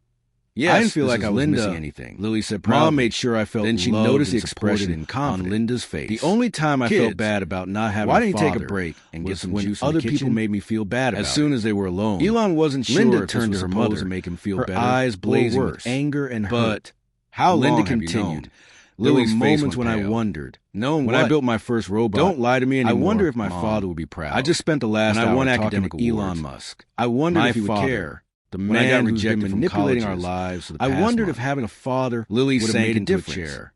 yes, I didn't feel like I was missing anything. Lily said, "Mom made sure I felt." Then she noticed the expression on Linda's face. The only time I felt bad about not having. Why didn't you take a break and get some juice? Other people made me feel bad about as soon as they were alone. Elon wasn't sure. Linda turned to her mother to make him feel better. Her eyes blazing with anger and hurt. But how Linda continued. There were moments when I wondered, when I built my first robot. Don't lie to me anymore. I wonder if my father would be proud. I just spent the last hour won academic awards. Elon Musk. I wondered if he would care. The man who's been manipulating our lives for the past wondered if having a father Lily would have made a difference.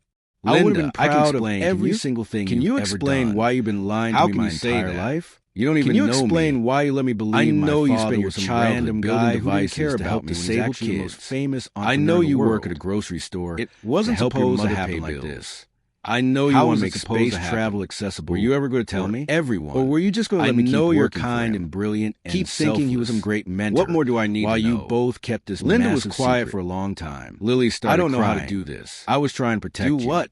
I would have been proud of every single thing you've ever done. Can you explain why you've been lying to me my entire life? You don't even know me. Can you explain why you let me believe I know you spent your childhood building devices to help disabled kids. Famous I know you work at a grocery store. It wasn't supposed to happen like this. I know you want to make space travel accessible. Were you ever going to tell me? Everyone. Or were you just going to let me know you're kind and brilliant and keep thinking he was some great mentor? What more do I need to know? While you both kept this Linda was quiet for a long time. Lily started I don't know how to do this. I was trying to protect you. Do what?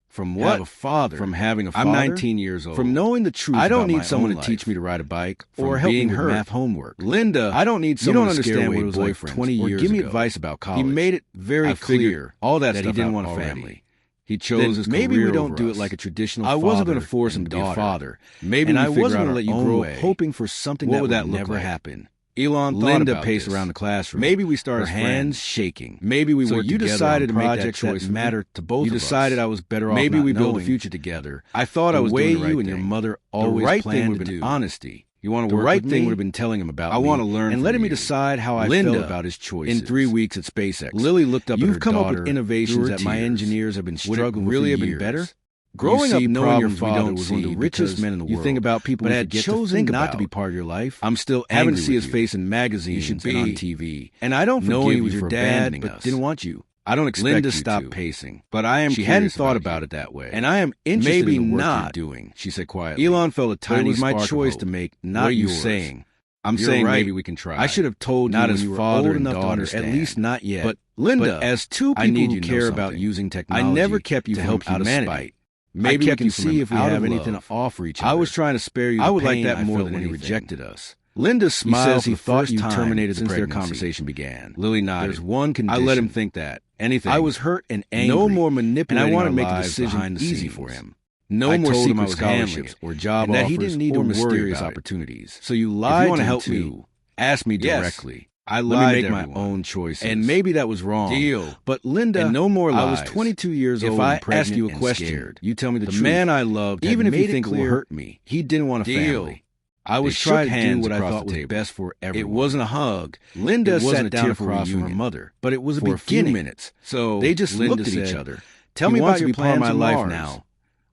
From what? Have a father. From having a father. I'm 19 years old. From knowing the truth. I don't need someone to teach me to ride a bike or help me with math homework. Linda, I don't need someone to scare away boyfriends 20 years ago. Give me advice about college. He made it very clear all that stuff he didn't want a family. He chose his career. Maybe we don't do it like a traditional father. I wasn't going to force him to be a father. Maybe we figure out our own way, hoping for something that would never happen. Elon Linda paced around the classroom. Maybe we started hands shaking. Maybe we worked together. You decided to make that choice that mattered to both of us. You decided I was better off. Maybe we build a future together. I thought I was doing the right thing. You and your mother always planned to do. The right thing would have been honesty. You want to work with me? The right thing would have been telling him about me. I want to learn and letting me decide how I felt about his choices. In 3 weeks at SpaceX, Lily looked up at her daughter. You've come up with innovations that my engineers have been struggling with for years. Really have been better? Growing up knowing your father was one of the richest men in the world. You think about people but had chosen not to be part of your life. I'm still angry with you. Having to see his face in magazines and on TV. And I don't forgive you for your dad, but didn't want you. I don't expect Linda stopped pacing, but I am. She hadn't thought about it that way, and I am interested in the work you're doing. She said quietly. Elon felt a tiny spark of hope. It was my choice to make, not yours. What are you saying? I'm saying maybe we can try. I should have told you when you were old enough to understand. At least not yet. But Linda, as two people who care about using technology, I never kept you from humanity. Maybe we can see if we have anything to offer each other. I was trying to spare you the pain I would like that more than when you rejected us. Linda smiled. He thought you terminated since their conversation began. Lily nodded. There's one condition. I let him think that. Anything. I was hurt and angry. No more manipulating. And I want to make the decision easy for him. No more secret scholarships or job offers he didn't need to worry about opportunities. So you lied. If you want to help me, ask me directly. I lied to my own choices. And maybe that was wrong. Deal. But Linda, and no more lies. I was 22 years old. If I ask you a question, you tell me the truth. The man I loved, even if you think it will hurt me, he didn't want a family. I was trying to do what I thought was best for everyone. It wasn't a hug. Linda sat down across from her mother, but it was a few minutes. So they just looked at each other. Tell me about your plans of my life now.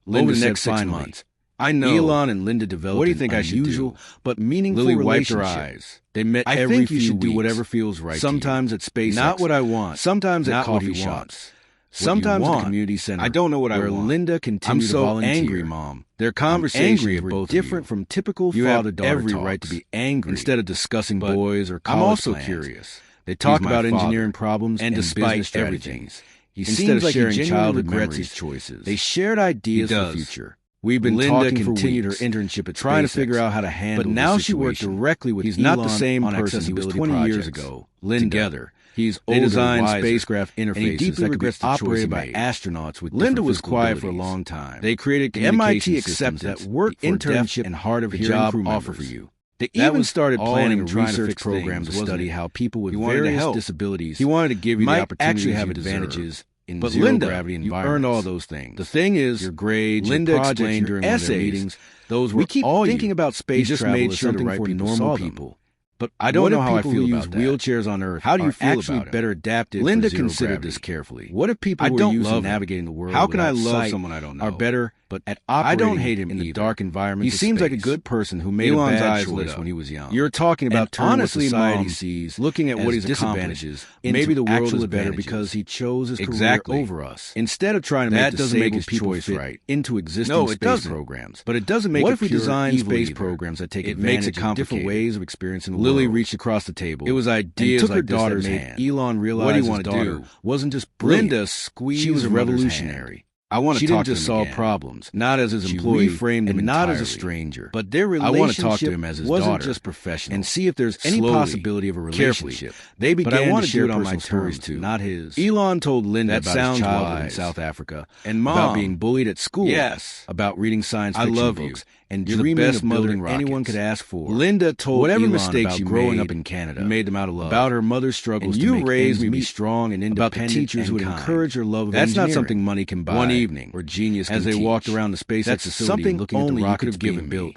Over the next 6 months. I know Elon and Linda developed what do you think I should do? But meaningful Lily wiped her eyes. They met every few weeks. I think you should do whatever feels right. Sometimes at SpaceX. Not what I want. Sometimes at coffee shops. Sometimes at the community center. I don't know what I want. Where Linda continued to volunteer. I'm so angry, Mom. Their conversations were different from typical father-daughter talks. You have every right to be angry instead of discussing boys or college I'm also plans. Curious. They talk about engineering problems and despite everything. He seems like sharing childhood regrets his choices. They shared ideas for the future. We've been talking for continued weeks, her internship at trying to figure out how to handle. But now she worked directly with Elon. He's not the same person he was 20 years ago. Linda, together, He's They older, designed wiser, spacecraft and he interfaces deeply that could be regrets the choice he operated by made. astronauts with Linda different was physical quiet for a abilities. long time. They created The MIT communication accepts systems that work the for internship deaf and hard of the hearing job crew offer members. for you. They That even was started all planning in a trying to research fix program things, to wasn't study it? how people with He wanted to various help. disabilities He wanted to give you the might opportunities actually have you deserve. advantages in But zero Linda, gravity you environments. earned all those things. The thing is, Your grades, Linda your projects, explained your during one of their essays, meetings, those were we keep all thinking you. about space He just travel made as sure to something write for people normal saw them. people. But I don't What know if how I people feel who about use that. wheelchairs on Earth How do you are feel actually about him? better adapted Linda for zero considered gravity? this carefully. What if people I who are don't used love to him. navigating the world How can I without love sight someone I don't know? are better But at I don't operating hate him in the either. dark environments He of seems like a space? good person who made Elon's a bad eyes lit choice up. when he was young. You're talking about And turning honestly, what society Mom, sees, looking at as what he's disadvantages accomplished, into maybe the world actual is better advantages. because he chose his Exactly. career over us. Instead of trying to That make doesn't make disabled his people choice fit right. into existing No, it space doesn't. programs. But it doesn't make What it if we pure design evil space either. programs that take It makes advantage it of different complicated. ways of experiencing the Lily world? reached across the table. It was ideas and took her like this that daughter's made hand. Elon realize What do you his want to daughter do? wasn't just brilliant. Linda squeezed She was her mother's revolutionary. hand. I want She to talk didn't just to him solve again. problems, Not as his she employee, reframed and him not as a entirely. stranger. But their I want to talk to relationship him as his wasn't daughter, just professional. and see if there's any Slowly, possibility of a relationship. carefully, they began But I want to to share do it on my personal stories terms, too. not his. Elon told Linda That about sounds his childhood in wise. South Africa, And Mom, about being bullied at school, yes, about reading science I fiction love books, you. and You're the dreaming best of mother building anyone rockets. could ask for. Linda told Whatever Elon mistakes about you growing made, up in Canada, you made them out of love. about her mother's struggles And to you make raised ends me to be meet, strong and about the independent teachers who and would kind. encourage her love of That's not engineering. something money can buy. One evening, or genius as can they teach. walked around the SpaceX That's facility something looking at the only you rockets could have being given built, me.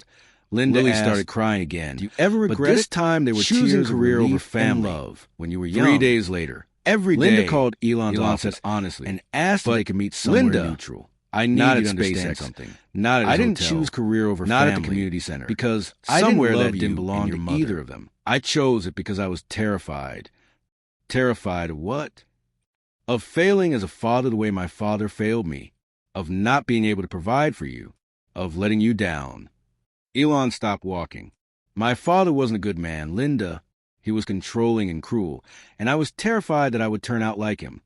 Linda Lily asked, started crying again. Do you ever But regret this it? time they were choosing tears of career over relief family and love. when you were young. 3 days later, Every Linda day, called Elon's Elon office said honestly and asked but if they could meet somewhere Linda, neutral. I need Not you at to understand SpaceX, something. not at I his didn't hotel, choose career over not family at the community center, because somewhere somewhere that that didn't didn't belong belong to to either either of them. I chose it because I was terrified. Terrified of what? Of failing as a father the way my father failed me. Of not being able to provide for you. Of letting you down. Elon stopped walking. My father wasn't a good man. Linda, he was controlling and cruel, and I was terrified that I would turn out like him.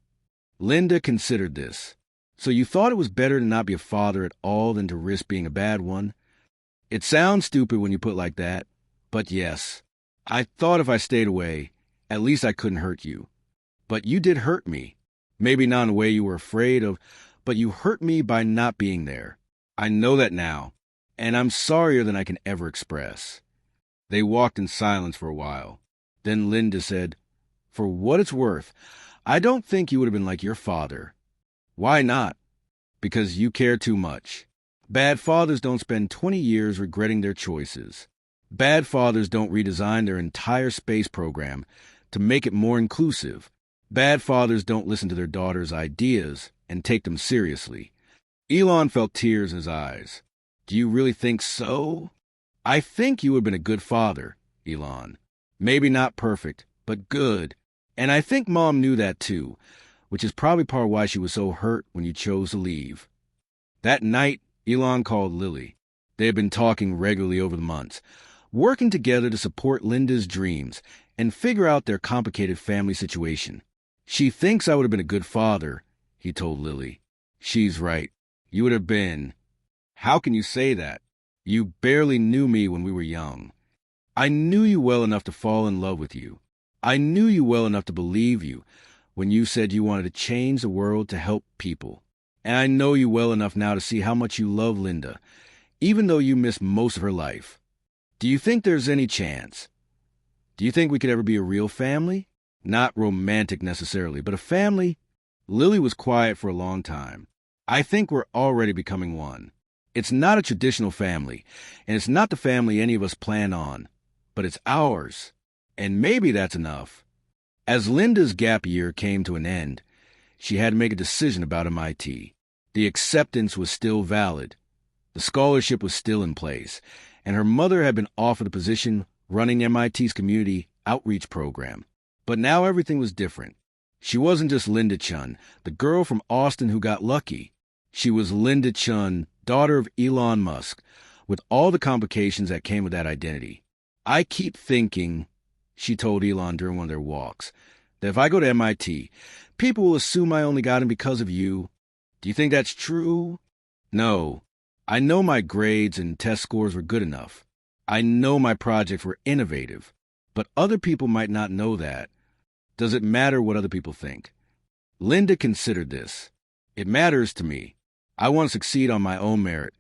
Linda considered this. So you thought it was better to not be a father at all than to risk being a bad one? It sounds stupid when you put it like that, but yes. I thought if I stayed away, at least I couldn't hurt you. But you did hurt me. Maybe not in a way you were afraid of, but you hurt me by not being there. I know that now, and I'm sorrier than I can ever express. They walked in silence for a while. Then Linda said, For what it's worth, I don't think you would have been like your father. Why not? Because you care too much. Bad fathers don't spend 20 years regretting their choices. Bad fathers don't redesign their entire space program to make it more inclusive. Bad fathers don't listen to their daughters' ideas and take them seriously. Elon felt tears in his eyes. Do you really think so? I think you would have been a good father, Elon. Maybe not perfect, but good. And I think Mom knew that too, which is probably part of why she was so hurt when you chose to leave. That night, Elon called Lily. They had been talking regularly over the months, working together to support Linda's dreams and figure out their complicated family situation. She thinks I would have been a good father, he told Lily. She's right. You would have been. How can you say that? You barely knew me when we were young. I knew you well enough to fall in love with you. I knew you well enough to believe you when you said you wanted to change the world to help people. And I know you well enough now to see how much you love Linda, even though you missed most of her life. Do you think there's any chance? Do you think we could ever be a real family? Not romantic necessarily, but a family? Lily was quiet for a long time. I think we're already becoming one. It's not a traditional family, and it's not the family any of us plan on, but it's ours. And maybe that's enough. As Linda's gap year came to an end, she had to make a decision about MIT. The acceptance was still valid. The scholarship was still in place, and her mother had been offered a position running MIT's community outreach program. But now everything was different. She wasn't just Linda Chun, the girl from Austin who got lucky. She was Linda Chun, daughter of Elon Musk, with all the complications that came with that identity. I keep thinking, she told Elon during one of their walks, that if I go to MIT, people will assume I only got in because of you. Do you think that's true? No. I know my grades and test scores were good enough. I know my projects were innovative, but other people might not know that. Does it matter what other people think? Linda considered this. It matters to me. I want to succeed on my own merit,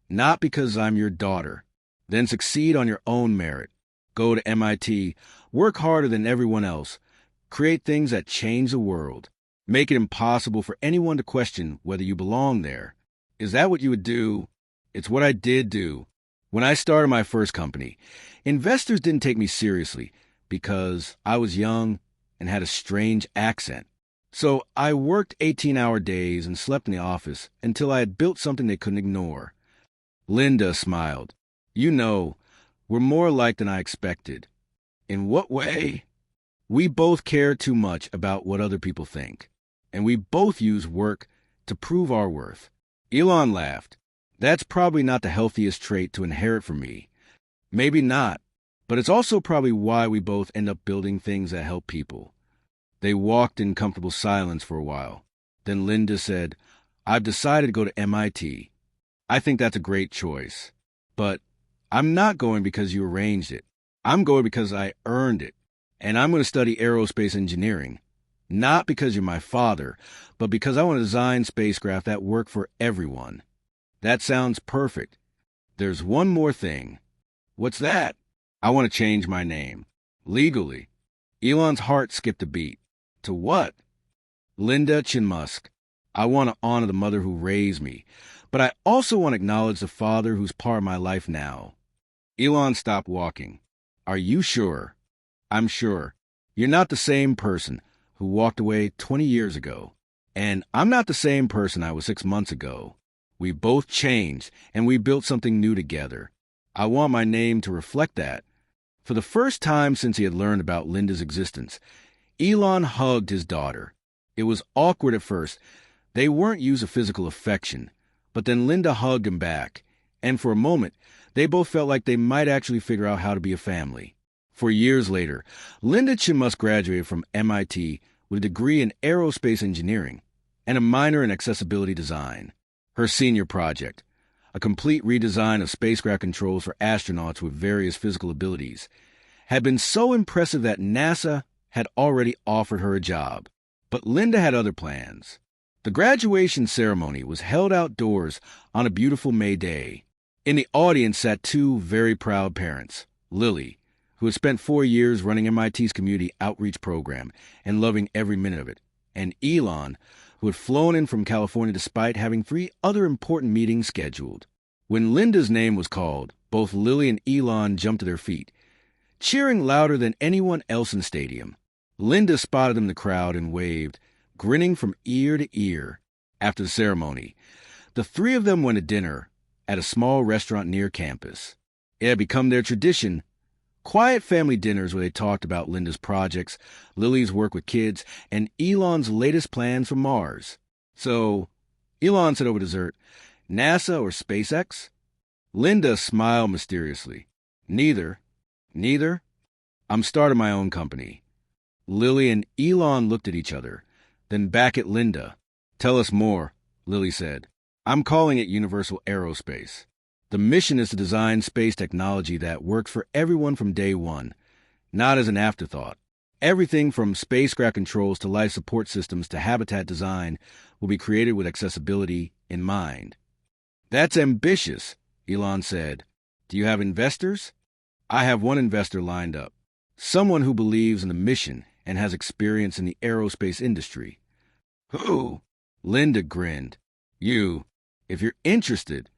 not because I'm your daughter. Then succeed on your own merit. Go to MIT, work harder than everyone else, create things that change the world, make it impossible for anyone to question whether you belong there. Is that what you would do? It's what I did do. When I started my first company, investors didn't take me seriously because I was young and had a strange accent. So I worked 18-hour days and slept in the office until I had built something they couldn't ignore. Linda smiled. You know, we're more alike than I expected. In what way? We both care too much about what other people think, and we both use work to prove our worth. Elon laughed. That's probably not the healthiest trait to inherit from me. Maybe not, but it's also probably why we both end up building things that help people. They walked in comfortable silence for a while. Then Linda said, I've decided to go to MIT. I think that's a great choice. But I'm not going because you arranged it. I'm going because I earned it. And I'm going to study aerospace engineering. Not because you're my father, but because I want to design spacecraft that work for everyone. That sounds perfect. There's one more thing. What's that? I want to change my name. Legally. Elon's heart skipped a beat. To what? Linda Musk. I want to honor the mother who raised me, but I also want to acknowledge the father who's part of my life now. Elon stopped walking. Are you sure? I'm sure. You're not the same person who walked away 20 years ago. And I'm not the same person I was 6 months ago. We both changed, and we built something new together. I want my name to reflect that. For the first time since he had learned about Linda's existence, Elon hugged his daughter. It was awkward at first. They weren't used to physical affection, but then Linda hugged him back, and for a moment, they both felt like they might actually figure out how to be a family. 4 years later, Linda Musk graduated from MIT with a degree in aerospace engineering and a minor in accessibility design. Her senior project, a complete redesign of spacecraft controls for astronauts with various physical abilities, had been so impressive that NASA had already offered her a job. But Linda had other plans. The graduation ceremony was held outdoors on a beautiful May day. In the audience sat two very proud parents, Lily, who had spent 4 years running MIT's community outreach program and loving every minute of it, and Elon, who had flown in from California despite having 3 other important meetings scheduled. When Linda's name was called, both Lily and Elon jumped to their feet, cheering louder than anyone else in the stadium. Linda spotted them in the crowd and waved, grinning from ear to ear. After the ceremony, the 3 of them went to dinner at a small restaurant near campus. It had become their tradition. Quiet family dinners where they talked about Linda's projects, Lily's work with kids, and Elon's latest plans for Mars. So, Elon said over dessert, NASA or SpaceX? Linda smiled mysteriously. Neither. Neither? I'm starting my own company. Lily and Elon looked at each other, then back at Linda. Tell us more, Lily said. I'm calling it Universal Aerospace. The mission is to design space technology that works for everyone from day one, not as an afterthought. Everything from spacecraft controls to life support systems to habitat design will be created with accessibility in mind. That's ambitious, Elon said. Do you have investors? I have one investor lined up, someone who believes in the mission and has experience in the aerospace industry. Who? Linda grinned. You. If you're interested.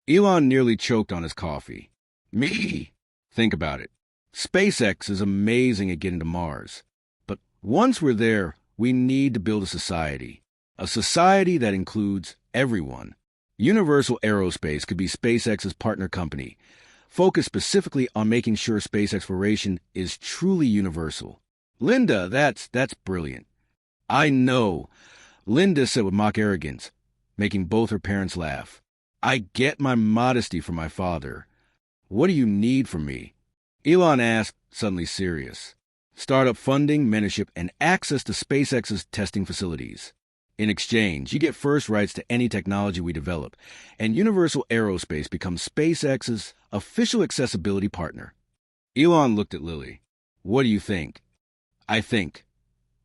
Elon nearly choked on his coffee. Me? Think about it. SpaceX is amazing at getting to Mars. But once we're there, we need to build a society that includes everyone. Universal Aerospace could be SpaceX's partner company, focused specifically on making sure space exploration is truly universal. Linda, that's brilliant. I know, Linda said with mock arrogance, making both her parents laugh. I get my modesty from my father. What do you need from me? Elon asked, suddenly serious. Startup funding, mentorship, and access to SpaceX's testing facilities. In exchange, you get first rights to any technology we develop, and Universal Aerospace becomes SpaceX's official accessibility partner. Elon looked at Lily. What do you think? I think.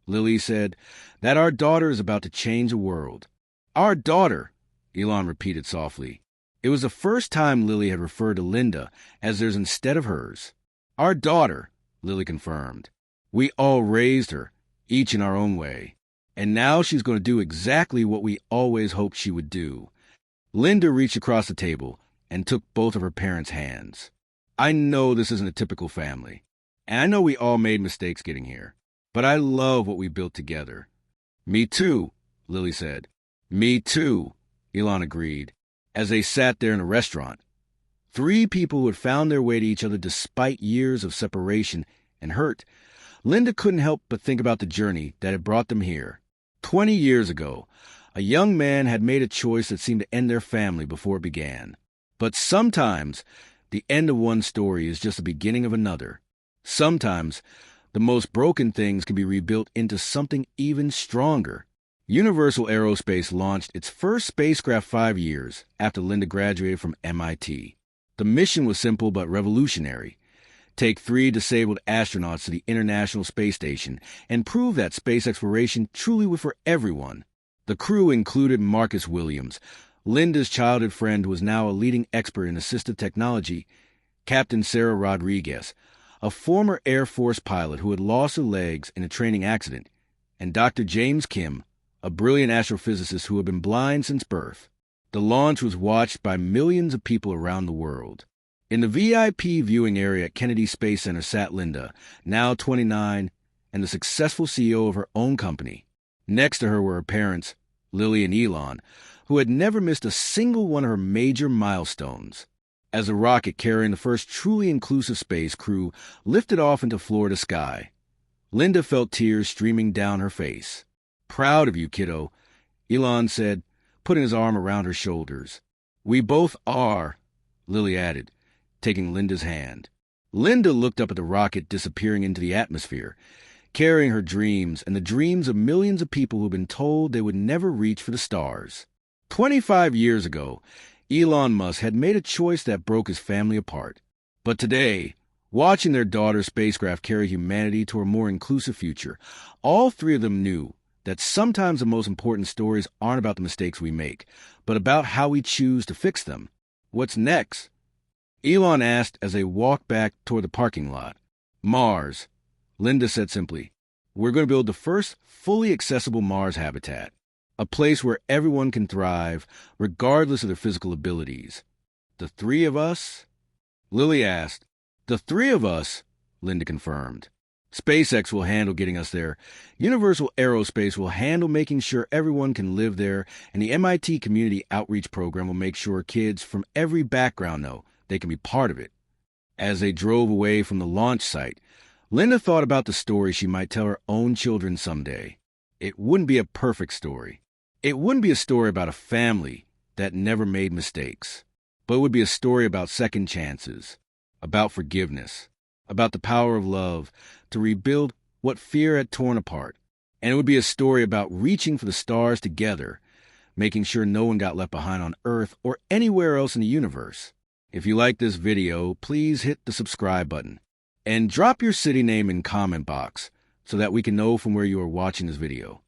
Lily said, "that our daughter is about to change the world." "Our daughter," Elon repeated softly. It was the first time Lily had referred to Linda as theirs instead of hers. "Our daughter," Lily confirmed. "We all raised her, each in our own way. And now she's going to do exactly what we always hoped she would do." Linda reached across the table and took both of her parents' hands. "I know this isn't a typical family, and I know we all made mistakes getting here, but I love what we built together." "Me too," Lily said. "Me too," Elon agreed, as they sat there in a restaurant. Three people who had found their way to each other despite years of separation and hurt. Linda couldn't help but think about the journey that had brought them here. 20 years ago, a young man had made a choice that seemed to end their family before it began. But sometimes, the end of one story is just the beginning of another. Sometimes, the most broken things can be rebuilt into something even stronger. Universal Aerospace launched its first spacecraft 5 years after Linda graduated from MIT. The mission was simple but revolutionary. Take 3 disabled astronauts to the International Space Station and prove that space exploration truly was for everyone. The crew included Marcus Williams, Linda's childhood friend who was now a leading expert in assistive technology, Captain Sarah Rodriguez, a former Air Force pilot who had lost her legs in a training accident, and Dr. James Kim, a brilliant astrophysicist who had been blind since birth. The launch was watched by millions of people around the world. In the VIP viewing area at Kennedy Space Center sat Linda, now 29, and the successful CEO of her own company. Next to her were her parents, Lily and Elon, who had never missed a single one of her major milestones. As the rocket carrying the first truly inclusive space crew lifted off into Florida sky, Linda felt tears streaming down her face. "Proud of you, kiddo," Elon said, putting his arm around her shoulders. "We both are," Lily added, taking Linda's hand. Linda looked up at the rocket disappearing into the atmosphere, carrying her dreams and the dreams of millions of people who had been told they would never reach for the stars. 25 years ago, Elon Musk had made a choice that broke his family apart. But today, watching their daughter's spacecraft carry humanity to a more inclusive future, all three of them knew that sometimes the most important stories aren't about the mistakes we make, but about how we choose to fix them. "What's next?" Elon asked as they walked back toward the parking lot. "Mars," Linda said simply. "We're going to build the first fully accessible Mars habitat, a place where everyone can thrive, regardless of their physical abilities." "The three of us?" Lily asked. "The three of us," Linda confirmed. "SpaceX will handle getting us there. Universal Aerospace will handle making sure everyone can live there, and the MIT Community Outreach Program will make sure kids from every background know they can be part of it." As they drove away from the launch site, Linda thought about the story she might tell her own children someday. It wouldn't be a perfect story. It wouldn't be a story about a family that never made mistakes, but it would be a story about second chances, about forgiveness, about the power of love to rebuild what fear had torn apart. And it would be a story about reaching for the stars together, making sure no one got left behind on Earth or anywhere else in the universe. If you like this video, please hit the subscribe button and drop your city name in comment box so that we can know from where you are watching this video.